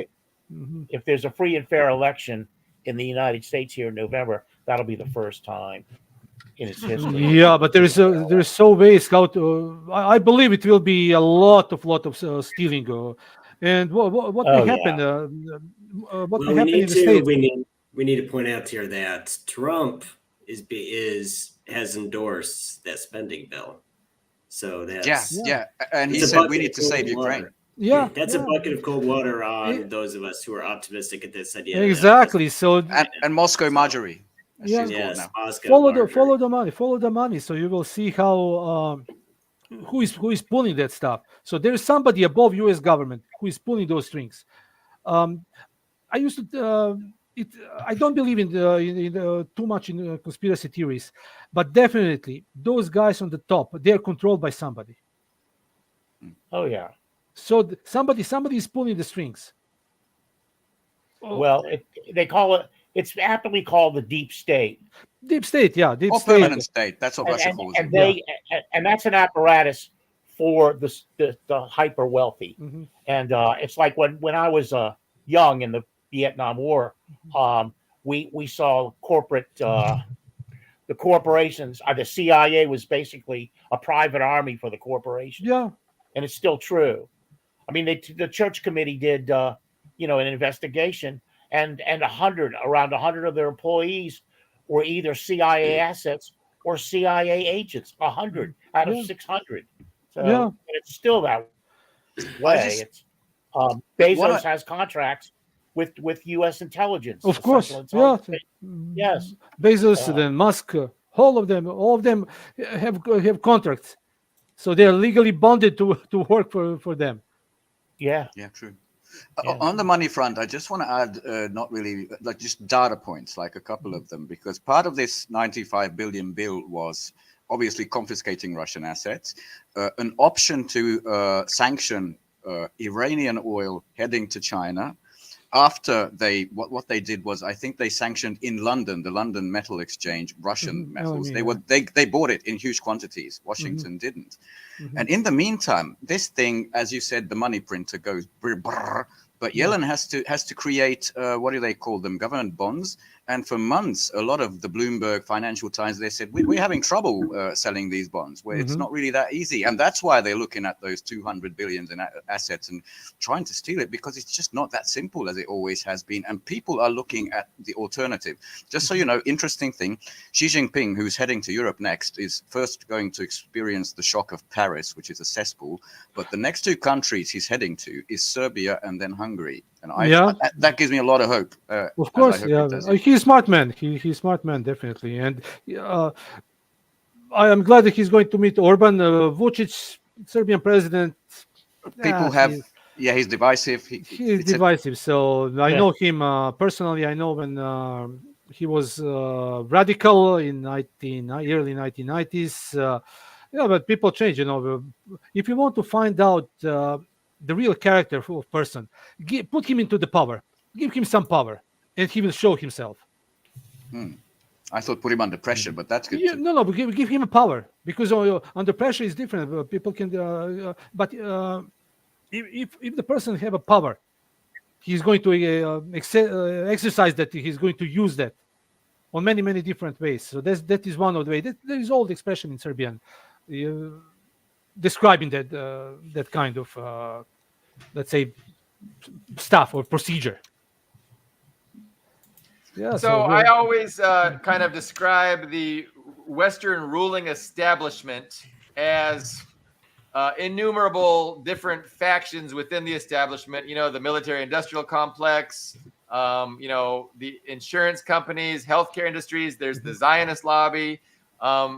If there's a free and fair election in the United States here in November, that'll be the first time in its history. Yeah, but there's so ways how to. I believe it will be a lot of stealing. And what may happen? What may happen in the States? We need to point out here that Trump has endorsed that spending bill. So that's and he said we need to save Ukraine. Yeah, that's a bucket of cold water on those of us who are optimistic at this idea. Exactly. So and Moscow Marjorie. Follow the money. So you will see how who is pulling that stuff. So there is somebody above U.S. government who is pulling those strings. I used to. I don't believe in too much in conspiracy theories, but definitely those guys on the top, they are controlled by somebody. Oh yeah. So somebody is pulling the strings. Well, they call it. It's aptly called the deep state. Deep state, yeah. Deep state. Permanent state. That's what Russia calls it. And that's an apparatus for the hyper wealthy. And it's like when I was young in the Vietnam War, we saw corporate the corporations. The CIA was basically a private army for the corporation. Yeah, and it's still true. I mean, the church committee did an investigation, and around 100 of their employees were either CIA assets or CIA agents. 100 out of 600. So Yeah. it's still that way. just- It's Bezos Wanna- has contracts with U.S. intelligence. Of the course, Central yeah. Intelligence. Yes. Bezos, then Musk, all of them have contracts, so they're legally bonded to work for them. Yeah. Yeah, true. Yeah. On the money front, I just want to add, not really, like just data points, like a couple of them, because part of this 95 billion bill was obviously confiscating Russian assets, an option to sanction Iranian oil heading to China. After what they did was, I think they sanctioned in London, the London Metal Exchange, Russian metals. They bought it in huge quantities. Washington didn't. And in the meantime, this thing, as you said, the money printer goes brr, brr, but Yellen has to create what do they call them, government bonds. And for months, a lot of the Bloomberg Financial Times, they said we're having trouble selling these bonds, where it's not really that easy. And that's why they're looking at those 200 billions in assets and trying to steal it, because it's just not that simple as it always has been. And people are looking at the alternative. Just so you know, interesting thing, Xi Jinping, who's heading to Europe next, is first going to experience the shock of Paris, which is a cesspool. But the next two countries he's heading to is Serbia and then Hungary. And that gives me a lot of hope. Of course, yeah. He's a smart man. He's a smart man, definitely. And I am glad that he's going to meet Orban. Vucic, Serbian president. He's divisive. He's divisive. So I know him personally. I know when he was radical in early 1990s. But people change. If you want to find out the real character of a person, put him into the power. Give him some power, and he will show himself. I thought put him under pressure, but that's good. No, but give him a power, because under pressure is different. People can, but if the person have a power, he's going to exercise that. He's going to use that on many different ways. So that is one of the ways. There is old expression in Serbian describing that kind of let's say stuff or procedure. Yeah, so I always kind of describe the Western ruling establishment as innumerable different factions within the establishment. The military-industrial complex, the insurance companies, healthcare industries. There's the Zionist lobby.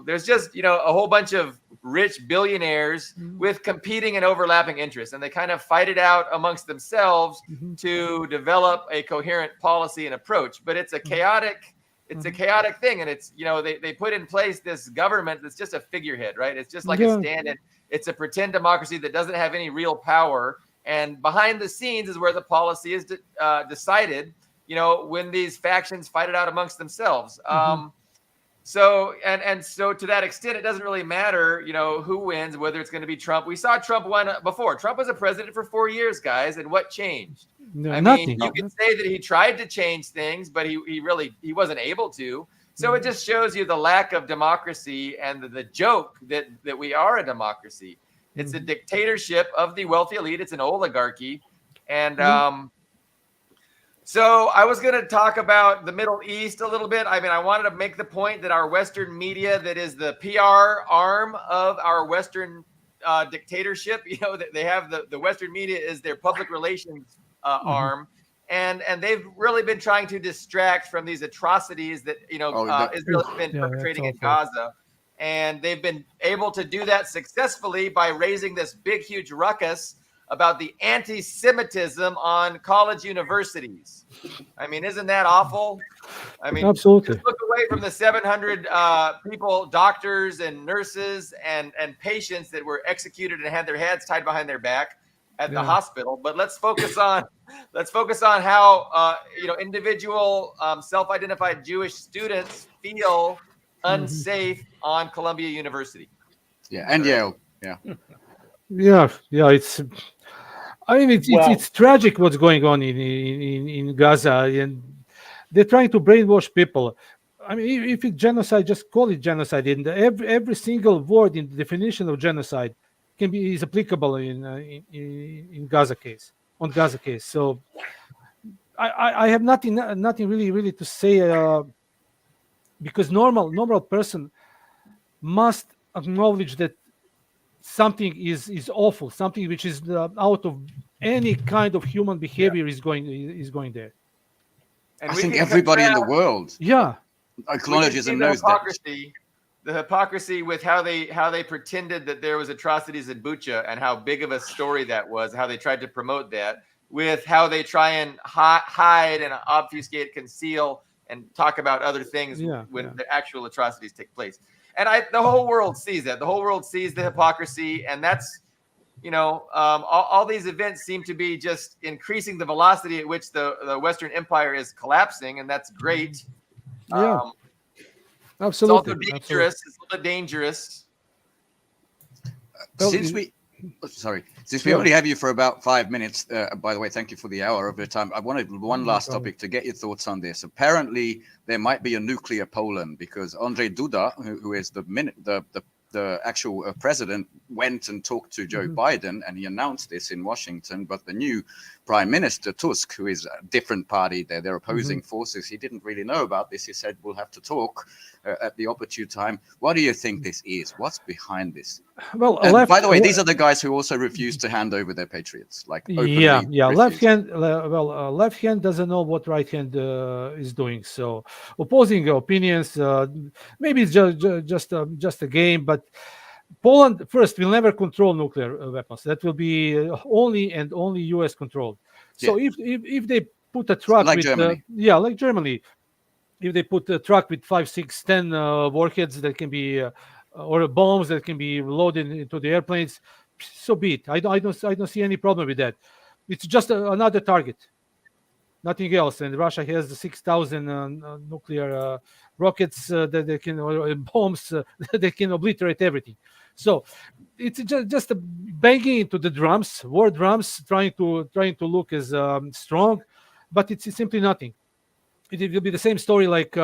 There's just, a whole bunch of rich billionaires with competing and overlapping interests, and they kind of fight it out amongst themselves to develop a coherent policy and approach. But it's a chaotic, thing, and it's, they put in place this government that's just a figurehead, right? It's just like a stand-in. It's a pretend democracy that doesn't have any real power, and behind the scenes is where the policy is decided. When these factions fight it out amongst themselves. So to that extent, it doesn't really matter, who wins, whether it's going to be Trump. We saw Trump win before. Trump was a president for 4 years, guys, and what changed? Nothing. You can say that he tried to change things, but he wasn't able to. So it just shows you the lack of democracy and the joke that we are a democracy. It's a dictatorship of the wealthy elite. It's an oligarchy, and so I was going to talk about the Middle East a little bit. I wanted to make the point that our Western media, that is the PR arm of our Western dictatorship, they have the Western media is their public relations arm. And they've really been trying to distract from these atrocities that, Israel has been perpetrating in Gaza. And they've been able to do that successfully by raising this big, huge ruckus about the anti-Semitism on college universities. Isn't that awful? Absolutely. Just look away from the 700 people, doctors and nurses and patients that were executed and had their heads tied behind their back at the hospital. But let's focus on how individual self-identified Jewish students feel unsafe on Columbia University. Yeah, and Yale. Yeah. It's tragic what's going on in Gaza, and they're trying to brainwash people. If it's genocide, just call it genocide. And every single word in the definition of genocide is applicable in Gaza case, on Gaza case. So I have nothing really to say, because normal person must acknowledge that something is awful, something which is out of any kind of human behavior is going there. And I we think can everybody in the contrast- world Yeah, we can acknowledges see and the knows that. hypocrisy with how they pretended that there was atrocities in Bucha and how big of a story that was, how they tried to promote that, with how they try and hide and obfuscate, conceal, and talk about other things when the actual atrocities take place. And the whole world sees that. The whole world sees the hypocrisy, and that's, all these events seem to be just increasing the velocity at which the Western Empire is collapsing, and that's great. yeah, It's also absolutely. dangerous. Absolutely. It's a little bit dangerous. Well, Since we only have you for about 5 minutes, by the way, thank you for the hour of your time. I wanted one last topic to get your thoughts on this. Apparently, there might be a nuclear Poland because Andrzej Duda, who is the actual president, went and talked to Joe Biden, and he announced this in Washington. But the new Prime Minister Tusk, who is a different party, they're opposing forces. He didn't really know about this. He said we'll have to talk at the opportune time. What do you think this is? What's behind this? Well, And by the way, these are the guys who also refuse to hand over their patriots, like openly left refuse. hand. Left hand doesn't know what right hand is doing. So opposing opinions. Maybe it's just a game, but Poland first will never control nuclear weapons. That will be only U.S. controlled. So if they put a truck like with Germany. like Germany, if they put a truck with 5, 6, 10 warheads that can be or bombs that can be loaded into the airplanes, so be it. I don't see any problem with that. It's just another target, nothing else. And Russia has the 6,000 nuclear rockets that they can, or bombs that can obliterate everything. So it's just a banging into the drums, war drums, trying to look as strong, but it's simply nothing. It will be the same story like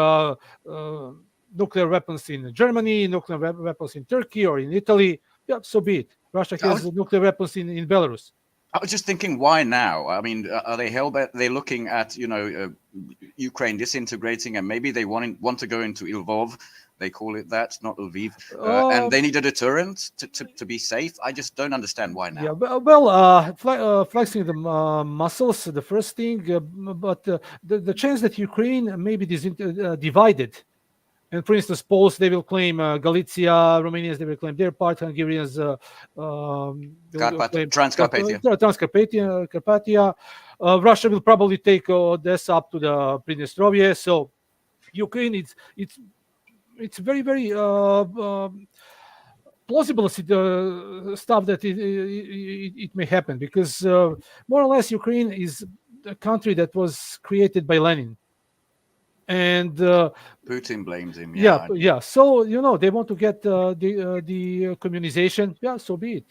nuclear weapons in Germany, nuclear weapons in Turkey or in Italy. Yeah, so be it. Russia has nuclear weapons in Belarus. I was just thinking, why now? I mean, are they hell-bent? They're looking at, Ukraine disintegrating, and maybe they want to go into Lvov. They call it that, not Lviv. And they need a deterrent to be safe. I just don't understand why now. Yeah, flexing the muscles, the first thing. But the chance that Ukraine may be divided. And for instance, Poles, they will claim Galicia, Romanians, they will claim their part, Hungarians, Transcarpathia. Russia will probably take Odessa up to the Pridnestrovye. So Ukraine, it's very, very plausible stuff that it may happen, because more or less Ukraine is a country that was created by Lenin. And Putin blames him. Yeah. So they want to get the communization. Yeah, so be it.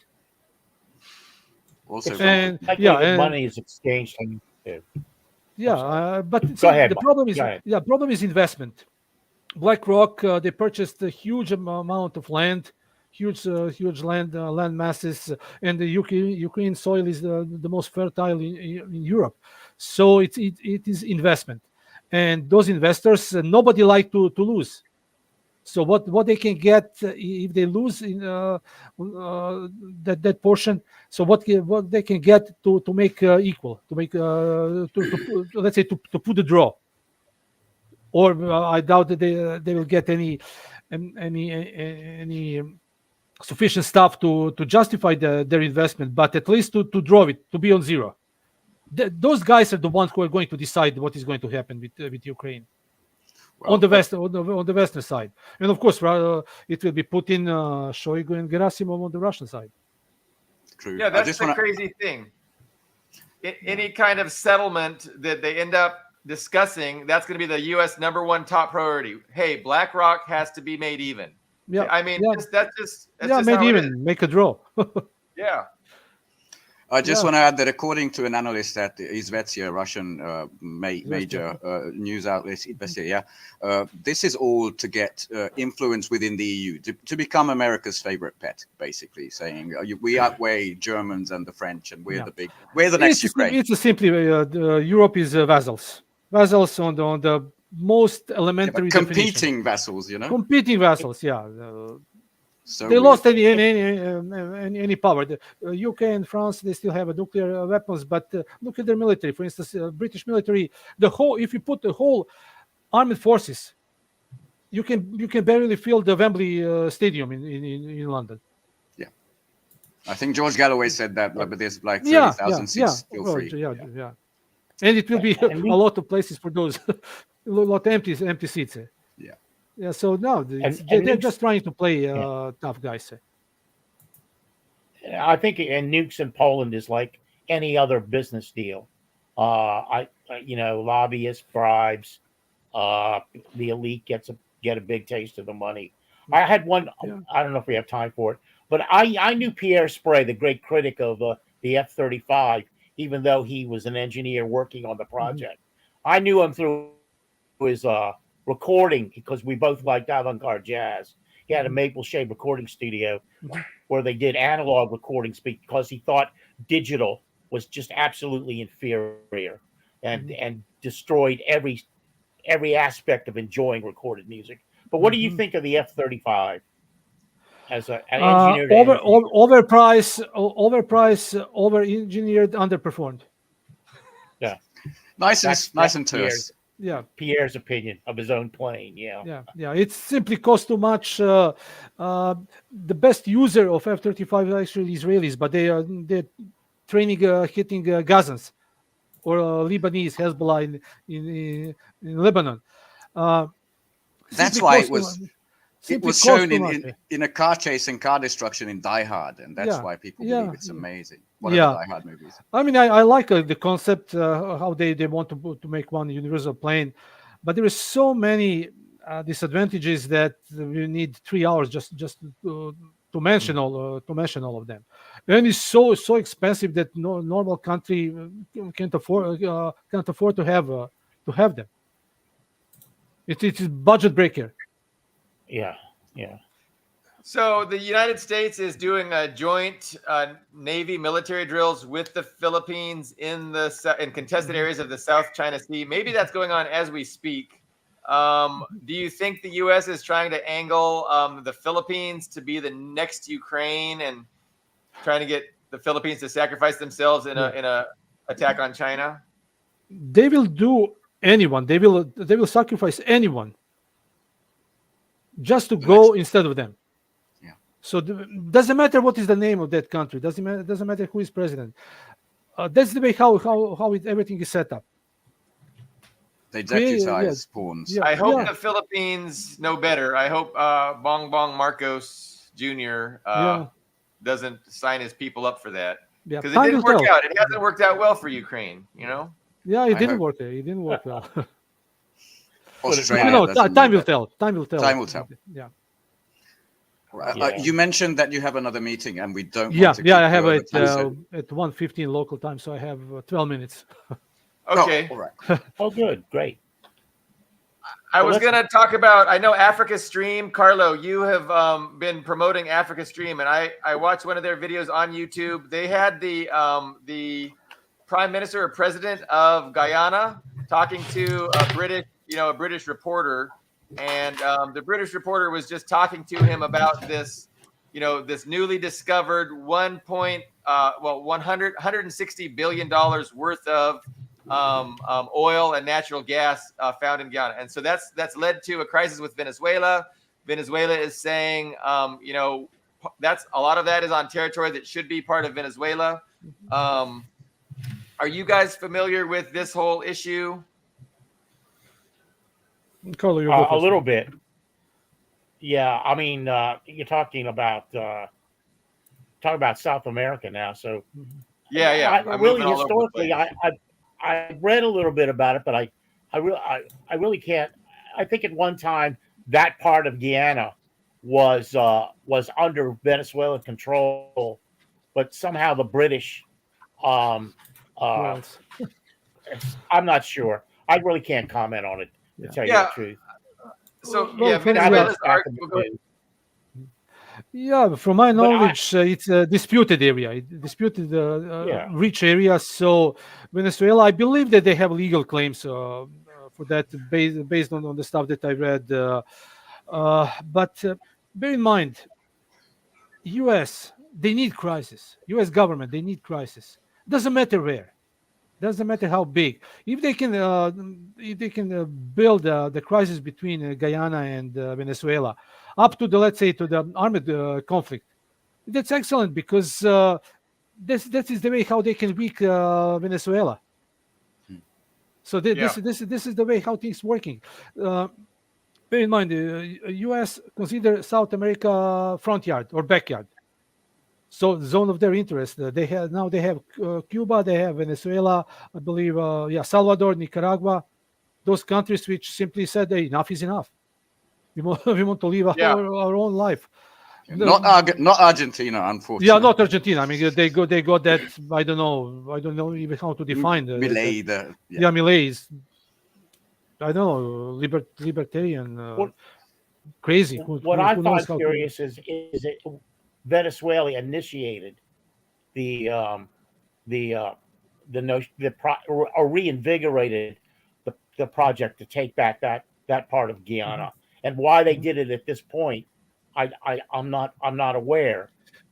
Also, and money is exchanged. But Go ahead, the problem is investment. BlackRock, they purchased a huge amount of land, huge land masses, and the Ukraine soil is the most fertile in Europe. So it is investment. And those investors, nobody like to lose. So what they can get if they lose in that portion, so what they can get to make equal, to make let's say to put the draw. Or I doubt that they will get any sufficient stuff to justify their investment, but at least to draw it, to be on zero. Those guys are the ones who are going to decide what is going to happen with Ukraine. Well, on the western side, and of course, it will be Putin, Shoigu, and Gerasimov on the Russian side. True. Yeah, that's the crazy thing. Any kind of settlement that they end up discussing, that's going to be the U.S. #1 top priority. Hey, BlackRock has to be made even. Yeah, I mean, that's just made even, make a draw. Yeah. I just want to add that according to an analyst at Izvestia, Russian major news outlet, Izvestia, this is all to get influence within the EU, to become America's favorite pet, basically, saying we outweigh Germans and the French, and we're the next Ukraine. It's simply Europe is vassals on the most elementary competing vassals, competing vassals, So they weird. lost any power. The UK and France, they still have nuclear weapons, but look at their military. For instance, British military. If you put the whole armed forces, you can barely fill the Wembley Stadium in London. I think George Galloway said that, but there's like Yeah, 30,000 yeah, seats still free. yeah. And it will be And a lot of places for those, a lot of empty seats. Yeah. Yeah. So now and they're nukes, just trying to play tough guys. I think, and nukes in Poland is like any other business deal. Lobbyists, bribes, the elite get a big taste of the money. I had one. Yeah. I don't know if we have time for it, but I knew Pierre Spray, the great critic of the F-35, even though he was an engineer working on the project. I knew him through his recording because we both liked avant-garde jazz. He had a maple shade recording studio where they did analog recordings because he thought digital was just absolutely inferior and destroyed every aspect of enjoying recorded music. But what do you think of the F-35 as an engineered engine? Overpriced, over-engineered, underperformed. Yeah, Nice That's and terse. Yeah, Pierre's opinion of his own plane. yeah. It simply costs too much. The best user of F-35 are actually Israelis, but they're training hitting Gazans or Lebanese Hezbollah in Lebanon. That's Simply why costs it was. too much. It Simply was costs shown too much. in a car chase and car destruction in Die Hard, and that's Yeah, why people yeah, believe it's amazing. One of the Die Hard movies. I mean, I like the concept, how they want to make one universal plane, but there is so many disadvantages that we need 3 hours just to mention all of them, and it's so expensive that no normal country can't afford to have them. It's a budget breaker. Yeah. So the United States is doing a joint Navy military drills with the Philippines in contested areas of the South China Sea. Maybe that's going on as we speak. Do you think the U.S. is trying to angle the Philippines to be the next Ukraine and trying to get the Philippines to sacrifice themselves in a attack on China? They will do anyone. They will sacrifice anyone just to go instead of them. Yeah. So doesn't matter what is the name of that country. Doesn't matter who is president. That's the way how everything is set up. They deputize pawns. Yeah. I hope the Philippines know better. I hope Bongbong Marcos Jr. Doesn't sign his people up for that. Yeah, because it didn't work out. It hasn't worked out well for Ukraine. Yeah, it didn't work. It didn't work well. Australia time will tell. Time will tell. Time will tell. Yeah. You mentioned that you have another meeting, and we don't. Yeah, want to keep I have you it over time, at 1:15 local time, so I have 12 minutes. Okay. all right. Oh, good, great. I was going to talk about, I know Africa Stream. Carlo, you have been promoting Africa Stream, and I watched one of their videos on YouTube. They had the prime minister or president of Guyana talking to a British reporter, and the British reporter was just talking to him about this, this newly discovered $160 billion worth of oil and natural gas found in Guyana, and so that's led to a crisis with Venezuela. Venezuela is saying, that's a lot of that is on territory that should be part of Venezuela. Are you guys familiar with this whole issue? Carlo, a little bit. Yeah, I mean, you're talking about South America now, so yeah. I really historically, I read a little bit about it, but I really can't. I think at one time that part of Guyana was under Venezuelan control, but somehow the British. I'm not sure. I really can't comment on it, to tell you the truth. So Venezuela's Yeah, from my knowledge, it's a disputed area, rich area. So Venezuela, I believe that they have legal claims for that based on the stuff that I read. But bear in mind, U.S. they need crisis. U.S. government they need crisis. Doesn't matter where. Doesn't matter how big. If they can, build the crisis between Guyana and Venezuela up to the, let's say, to the armed conflict, that's excellent because that is the way how they can weak Venezuela. So this is the way how things working. Bear in mind, the U.S. consider South America front yard or backyard. So the zone of their interest. They have Cuba, they have Venezuela, I believe, Salvador, Nicaragua, those countries which simply said, "Hey, enough is enough. We want to live our own life." Not Argentina, unfortunately. Yeah, not Argentina. I mean, they got that. I don't know even how to define Milei. Milei is, I don't know, libertarian, crazy. What I find curious is it Venezuela initiated or reinvigorated the project to take back that part of Guyana, and why they did it at this point, I'm not aware.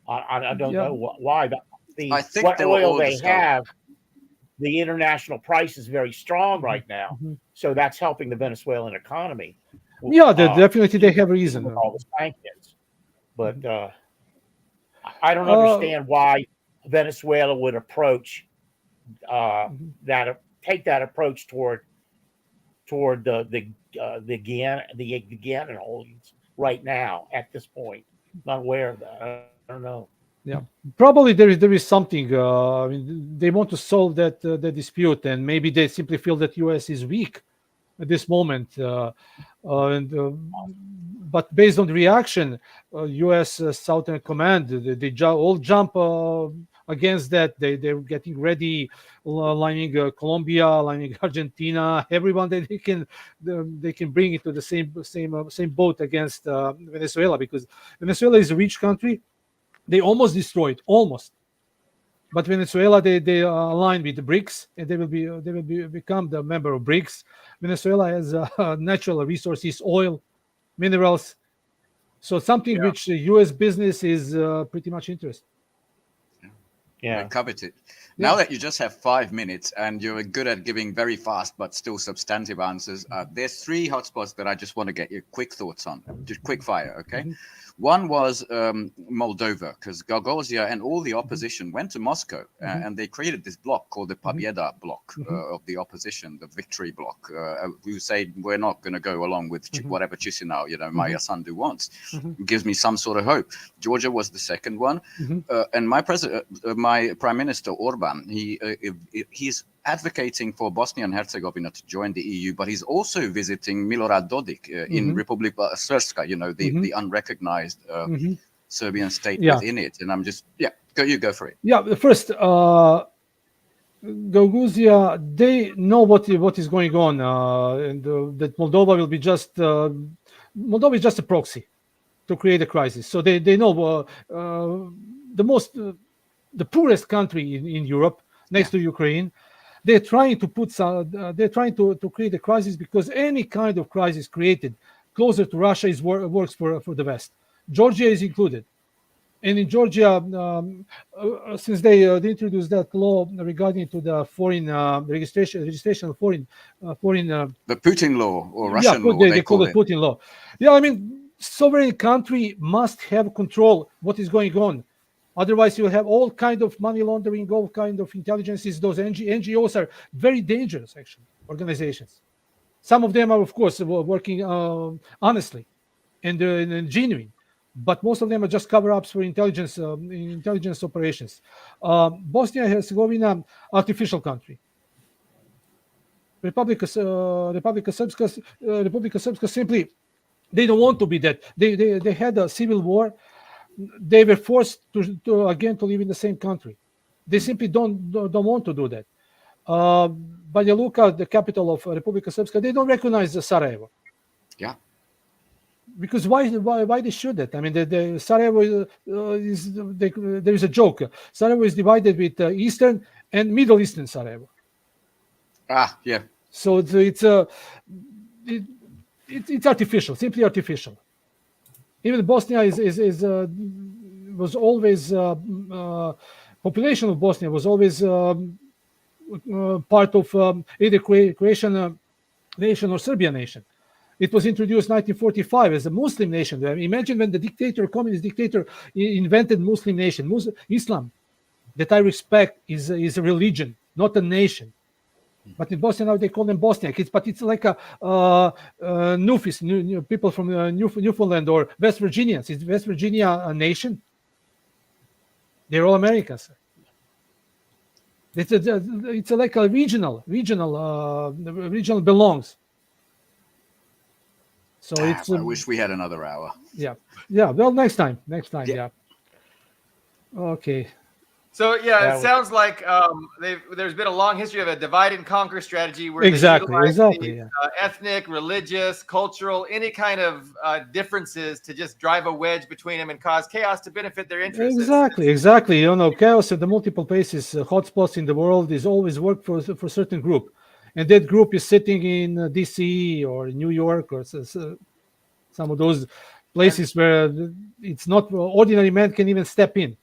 I don't know why. I think what oil they discovered. have, the international price is very strong right now, so that's helping the Venezuelan economy. Yeah, definitely they have a reason. With all the sanctions, but I don't understand why Venezuela would approach take that approach toward the Guyana holdings right now at this point. Not aware of that. I don't know. Yeah, probably there is something. I mean, they want to solve that the dispute, and maybe they simply feel that U.S. is weak at this moment. But based on the reaction, U.S. Southern Command, they all jump against that. They're getting ready, lining Colombia, lining Argentina, everyone that they can bring into the same boat against Venezuela, because Venezuela is a rich country. They almost destroyed, but Venezuela they align with the BRICS, and they will become the member of BRICS. Venezuela has natural resources, oil, minerals, so something which U.S. business is pretty much interested. Yeah, they covet it. Now that you just have 5 minutes and you're good at giving very fast but still substantive answers, there's 3 hotspots that I just want to get your quick thoughts on, just quick fire, okay? One was Moldova, because Gagauzia and all the opposition went to Moscow and they created this bloc called the Pobeda bloc of the opposition, the victory bloc, who say we're not going to go along with whatever Chisinau, Maya Sandu wants. It gives me some sort of hope. Georgia was the second one, and my Prime Minister Orban, he's advocating for Bosnia and Herzegovina to join the EU, but he's also visiting Milorad Dodik in Republika Srpska, the unrecognized Serbian state within it. And I'm just, go for it. Yeah, first, Gagauzia, they know what is going on, and that Moldova will be Moldova is just a proxy to create a crisis. So they know the poorest country in Europe, next to Ukraine. They're trying to to create a crisis, because any kind of crisis created closer to Russia works for the West. Georgia is included, and in Georgia, since they introduced that law regarding to the foreign registration of foreign the Putin law or Russian law, they call it Putin law. Yeah, I mean, sovereign country must have control what is going on. Otherwise, you have all kind of money laundering, all kind of intelligences. Those NGOs are very dangerous, actually, organizations. Some of them are, of course, working honestly and genuine, but most of them are just cover-ups for intelligence operations. Bosnia and Herzegovina, artificial country. Republika Srpska simply, they don't want to be that. They had a civil war. They were forced to live in the same country. They simply don't want to do that. Banja Luka, the capital of Republika Srpska, they don't recognize Sarajevo. Yeah. Because why they should that? I mean, the Sarajevo there is a joke. Sarajevo is divided with Eastern and Middle Eastern Sarajevo. Ah, yeah. So it's artificial, simply artificial. Even Bosnia is was always population of Bosnia was always part of either Croatian nation or Serbian nation. It was introduced 1945 as a Muslim nation. Imagine when the communist dictator, invented Muslim nation. Islam, that I respect, is a religion, not a nation. But in Bosnia now they call them Bosniak. But it's like a Newfies, people from Newfoundland or West Virginians. Is West Virginia a nation? They're all Americans. It's like a regional belongs. So it's. I wish we had another hour. Yeah. Well, next time. Yeah. Okay. So yeah, That it sounds like there's been a long history of a divide and conquer strategy where Exactly. they utilize Yeah. ethnic, religious, cultural, any kind of differences to just drive a wedge between them and cause chaos to benefit their interests. Exactly. Chaos at the multiple places, hotspots in the world is always work for a certain group, and that group is sitting in D.C. or New York or some of those places where it's not ordinary man can even step in.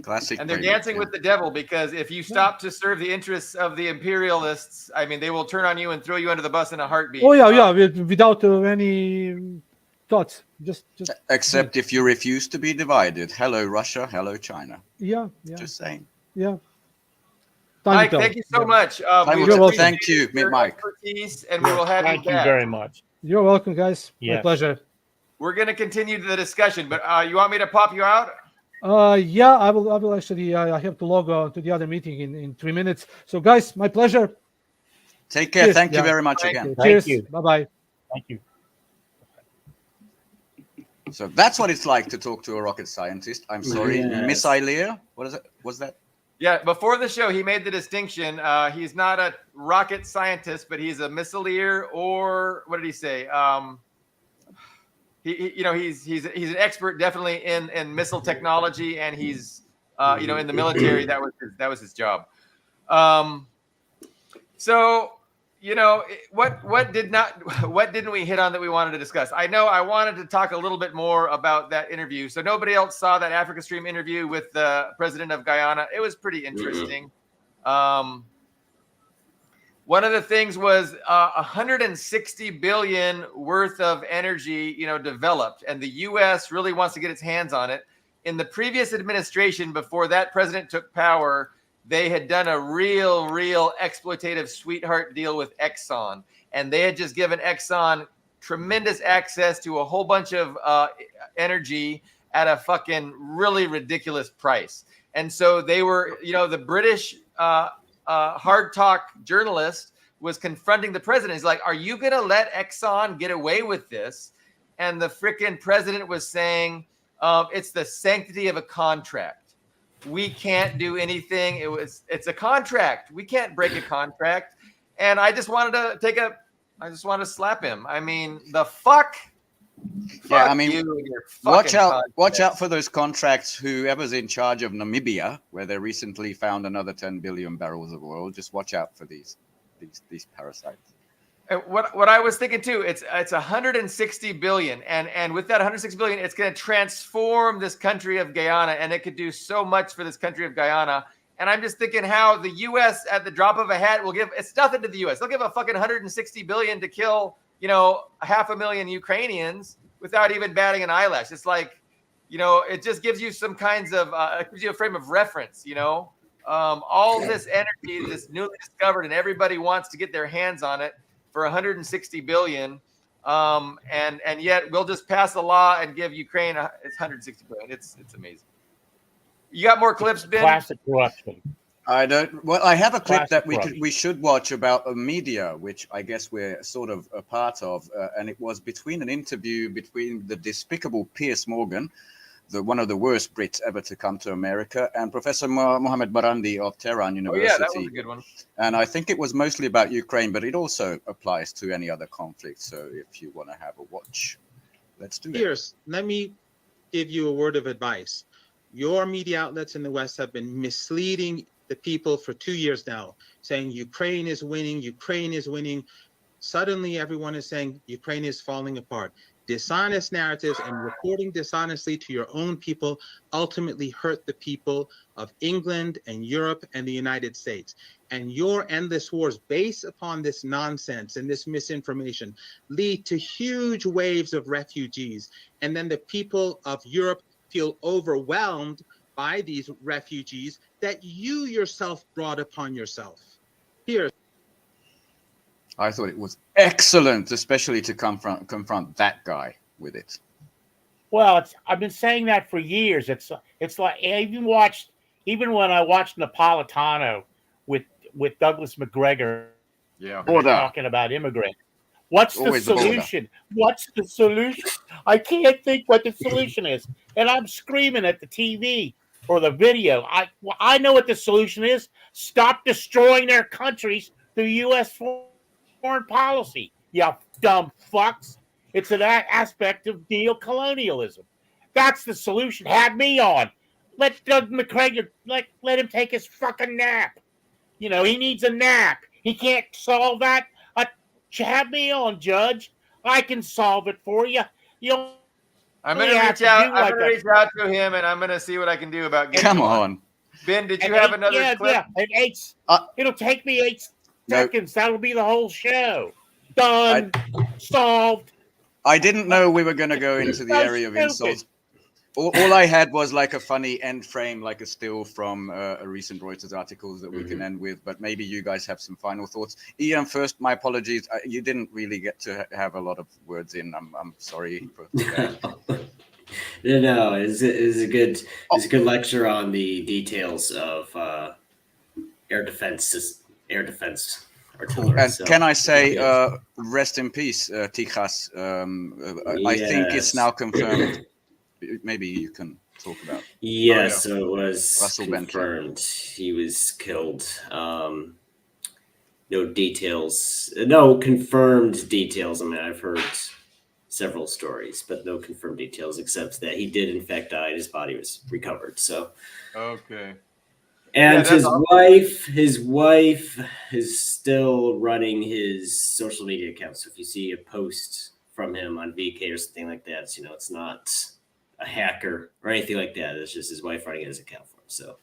Classic. And they're dancing with the devil, because if you stop to serve the interests of the imperialists, I mean, they will turn on you and throw you under the bus in a heartbeat. Oh yeah, without any thoughts. Just Except if you refuse to be divided. Hello, Russia. Hello, China. Yeah. Just saying. Yeah. Mike, thank you so much. Thank you, Mike. Expertise, and we will have you back. Thank you very much. You're welcome, guys. Yes. My pleasure. We're going to continue the discussion, but you want me to pop you out? Yeah, I will actually. I have to log on to the other meeting in 3 minutes. So, guys, my pleasure. Take care. Cheers. Thank you very much again. Cheers. you. Bye-bye. Thank you. So that's what it's like to talk to a rocket scientist. I'm sorry, Yes. missileer. What is it? What's that? Yeah, before the show, he made the distinction. He's not a rocket scientist, but he's a missileer, or what did he say? He's an expert definitely in missile technology, and he's in the military. That was his job. So what didn't we hit on that we wanted to discuss? I know I wanted to talk a little bit more about that interview. So nobody else saw that Africa Stream interview with the president of Guyana. It was pretty interesting. One of the things was 160 billion worth of energy, developed, and the U.S. really wants to get its hands on it. In the previous administration, before that president took power, they had done a real exploitative sweetheart deal with Exxon, and they had just given Exxon tremendous access to a whole bunch of energy at a fucking really ridiculous price. And so they were, the British hard talk journalist was confronting the president. He's like, are you going to let Exxon get away with this? And the freaking president was saying, it's the sanctity of a contract. We can't do anything. It's a contract. We can't break a contract. And I just wanted to slap him. I mean, the fuck. Yeah, I mean, watch out for those contracts. Whoever's in charge of Namibia, where they recently found another 10 billion barrels of oil, just watch out for these parasites. What I was thinking too, it's 160 billion, and with that 160 billion, it's going to transform this country of Guyana, and it could do so much for this country of Guyana. And I'm just thinking how the U.S. at the drop of a hat will give. It's nothing to the U.S. They'll give a fucking 160 billion to kill 500,000 Ukrainians without even batting an eyelash. It's like, it just gives you some kinds of it gives you a frame of reference. All this energy, this newly discovered, and everybody wants to get their hands on it for 160 billion, and yet we'll just pass a law and give Ukraine it's 160 billion. It's amazing. You got more clips, Ben? Classic corruption. I don't. Well, I have a clip Classic that we should watch about a media, which I guess we're sort of a part of, and it was an interview between the despicable Piers Morgan, one of the worst Brits ever to come to America, and Professor Mohammed Barandi of Tehran University. Oh yeah, that was a good one. And I think it was mostly about Ukraine, but it also applies to any other conflict. So if you want to have a watch, let's do it. Piers, let me give you a word of advice. Your media outlets in the West have been misleading the people for 2 years now, saying Ukraine is winning, Ukraine is winning. Suddenly everyone is saying Ukraine is falling apart. dishonest narratives and reporting dishonestly to your own people ultimately hurt the people of England and Europe and the United States. And your endless wars based upon this nonsense and this misinformation lead to huge waves of refugees. And then the people of Europe feel overwhelmed by these refugees that you yourself brought upon yourself. Here. I thought it was excellent, especially to confront that guy with it. Well, I've been saying that for years. It's like even when I watched Napolitano with Douglas McGregor, talking about immigrants. What's the solution? What's the solution? I can't think what the solution is, and I'm screaming at the TV or the video. I know what the solution is. Stop destroying their countries through U.S. foreign policy, you dumb fucks. It's an aspect of neocolonialism. That's the solution. Have me on. Let Doug McGregor, let him take his fucking nap. You know, he needs a nap. He can't solve that. Have me on, Judge. I can solve it for you. I'm going to reach out. I'm going to reach out to him, and I'm going to see what I can do about getting Come on. Ben, did you have another clip? Yeah. It'll take me 8 seconds. That'll be the whole show. Done. Solved. I didn't know we were going to go into the area of insults. All I had was like a funny end frame, like a still from a recent Reuters article that we can end with. But maybe you guys have some final thoughts. Ian, first, my apologies. You didn't really get to have a lot of words in. I'm sorry for that. No, it's a good lecture on the details of air defense artillery. And can I say, rest in peace, Tijas? I think it's now confirmed. Maybe you can talk about. Yes, so it was Russell confirmed. He was killed. No details. No confirmed details. I mean, I've heard several stories, but no confirmed details except that he did in fact die and his body was recovered. So okay. And his wife is still running his social media account. So if you see a post from him on VK or something like that, it's not a hacker or anything like that. It's just his wife running his account for him. So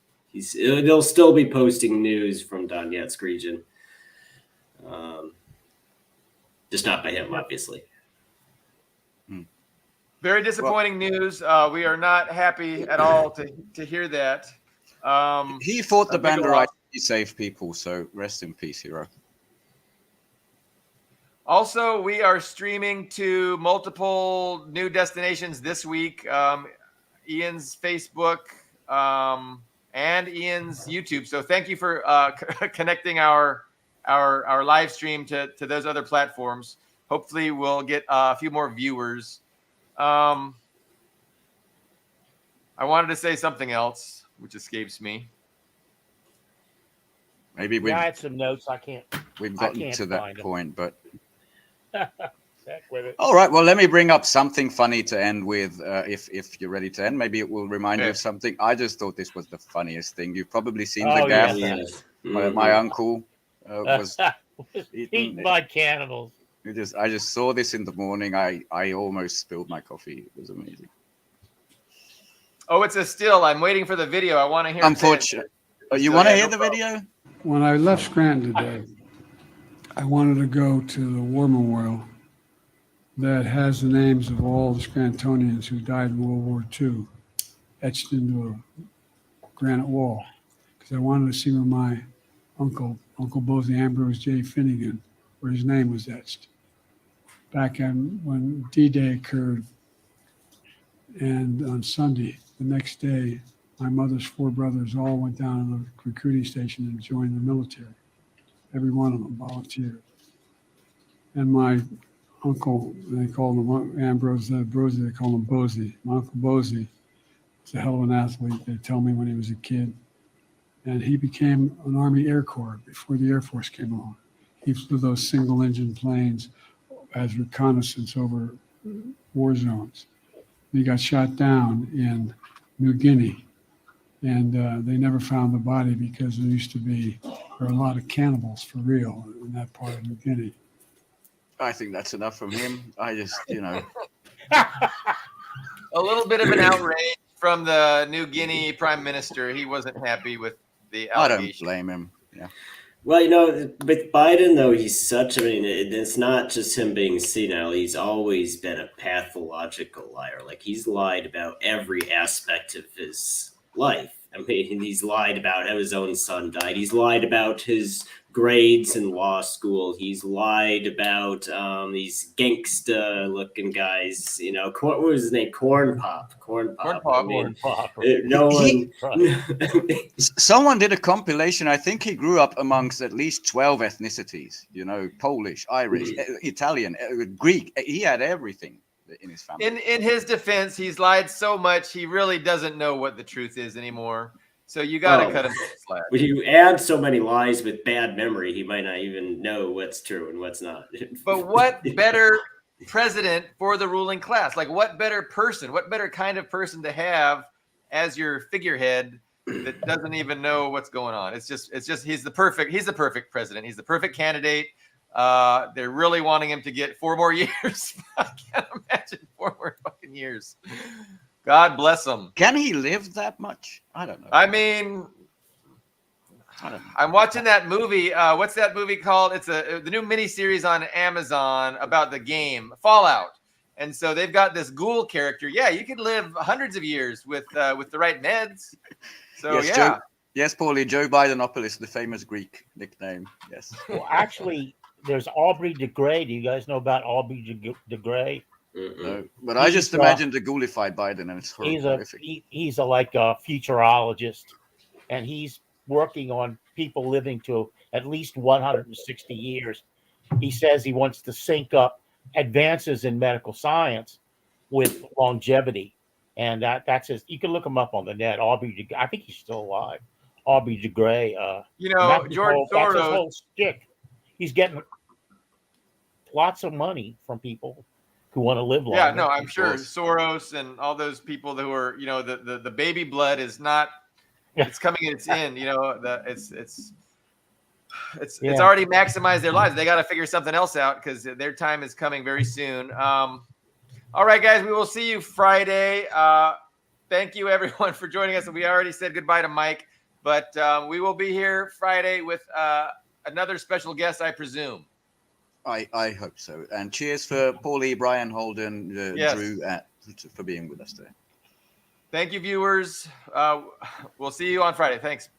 they'll still be posting news from Donetsk region. Just not by him, obviously. Very disappointing news. We are not happy at all to hear that. He fought the Banderai. He saved people, so rest in peace, hero. Also, we are streaming to multiple new destinations this week. Ian's Facebook and Ian's YouTube. So thank you for connecting our live stream to those other platforms. Hopefully, we'll get a few more viewers. I wanted to say something else, which escapes me. Maybe I had some notes. We've gotten to that point, but. Heck with it. All right. Well, let me bring up something funny to end with. If you're ready to end, maybe it will remind you of something. I just thought this was the funniest thing. You've probably seen the gaff. Yes. My uncle was eaten by cannibals. I just saw this in the morning. I almost spilled my coffee. It was amazing. Oh, it's a still. I'm waiting for the video. I want to hear. Unfortunately, you want to hear the video? When I left Scranton today, I wanted to go to the war memorial that has the names of all the Scrantonians who died in World War II etched into a granite wall, because I wanted to see where my Uncle Bosie Ambrose J. Finnegan, where his name was etched. Back when D-Day occurred, and on Sunday, the next day, my mother's 4 brothers all went down to the recruiting station and joined the military. Every one of them volunteered. And my uncle, they called him Ambrose Bosie, they called him Bosie. My Uncle Bosie was a hell of an athlete, they tell me, when he was a kid. And he became an Army Air Corps before the Air Force came along. He flew those single-engine planes as reconnaissance over war zones. He got shot down in New Guinea, and they never found the body because there are a lot of cannibals for real in that part of New Guinea. I think that's enough from him. I just, A little bit of an outrage from the New Guinea Prime Minister. He wasn't happy with the I don't allegation. blame him. Yeah. Well, with Biden, though, it's not just him being senile. He's always been a pathological liar. Like, he's lied about every aspect of his life. I mean, he's lied about how his own son died. He's lied about his grades in law school. He's lied about these gangsta-looking guys. What was his name? Corn Pop. I mean, no one. Someone did a compilation. I think he grew up amongst at least 12 ethnicities. Polish, Irish, Italian, Greek. He had everything in his family. In his defense, he's lied so much he really doesn't know what the truth is anymore. So you got to cut him some slack. When you add so many lies with bad memory, he might not even know what's true and what's not. But what better president for the ruling class? Like, what better person? What better kind of person to have as your figurehead that doesn't even know what's going on? It's just he's the perfect president. He's the perfect candidate. They're really wanting him to get 4 more years. I can't imagine 4 more fucking years. God bless him. Can he live that much? I don't know. I mean, I'm watching that movie. What's that movie called? It's the new miniseries on Amazon about the game Fallout. And so they've got this ghoul character. Yeah, you could live hundreds of years with the right meds. So yes, yes, Paulie, Joe Bidenopolis, the famous Greek nickname. Yes. Well, actually, there's Aubrey de Grey. Do you guys know about Aubrey de Grey? No, but I just imagined the ghoulified Biden, and it's horrific. He's like a futurologist, and he's working on people living to at least 160 years. He says he wants to sync up advances in medical science with longevity, and that's his. You can look him up on the net. I think he's still alive. Aubrey de Grey. George Soros. That's his whole shtick. He's getting lots of money from people who want to live longer. Yeah, no, I'm sure Soros and all those people who are, the baby blood is not, it's coming at its end. It's already maximized their lives. They got to figure something else out because their time is coming very soon. All right, guys, we will see you Friday. Thank you, everyone, for joining us. We already said goodbye to Mike, but we will be here Friday with another special guest, I presume. I hope so. And cheers for Paulie, Brian, Holden, yes. Drew, for being with us today. Thank you, viewers. We'll see you on Friday. Thanks.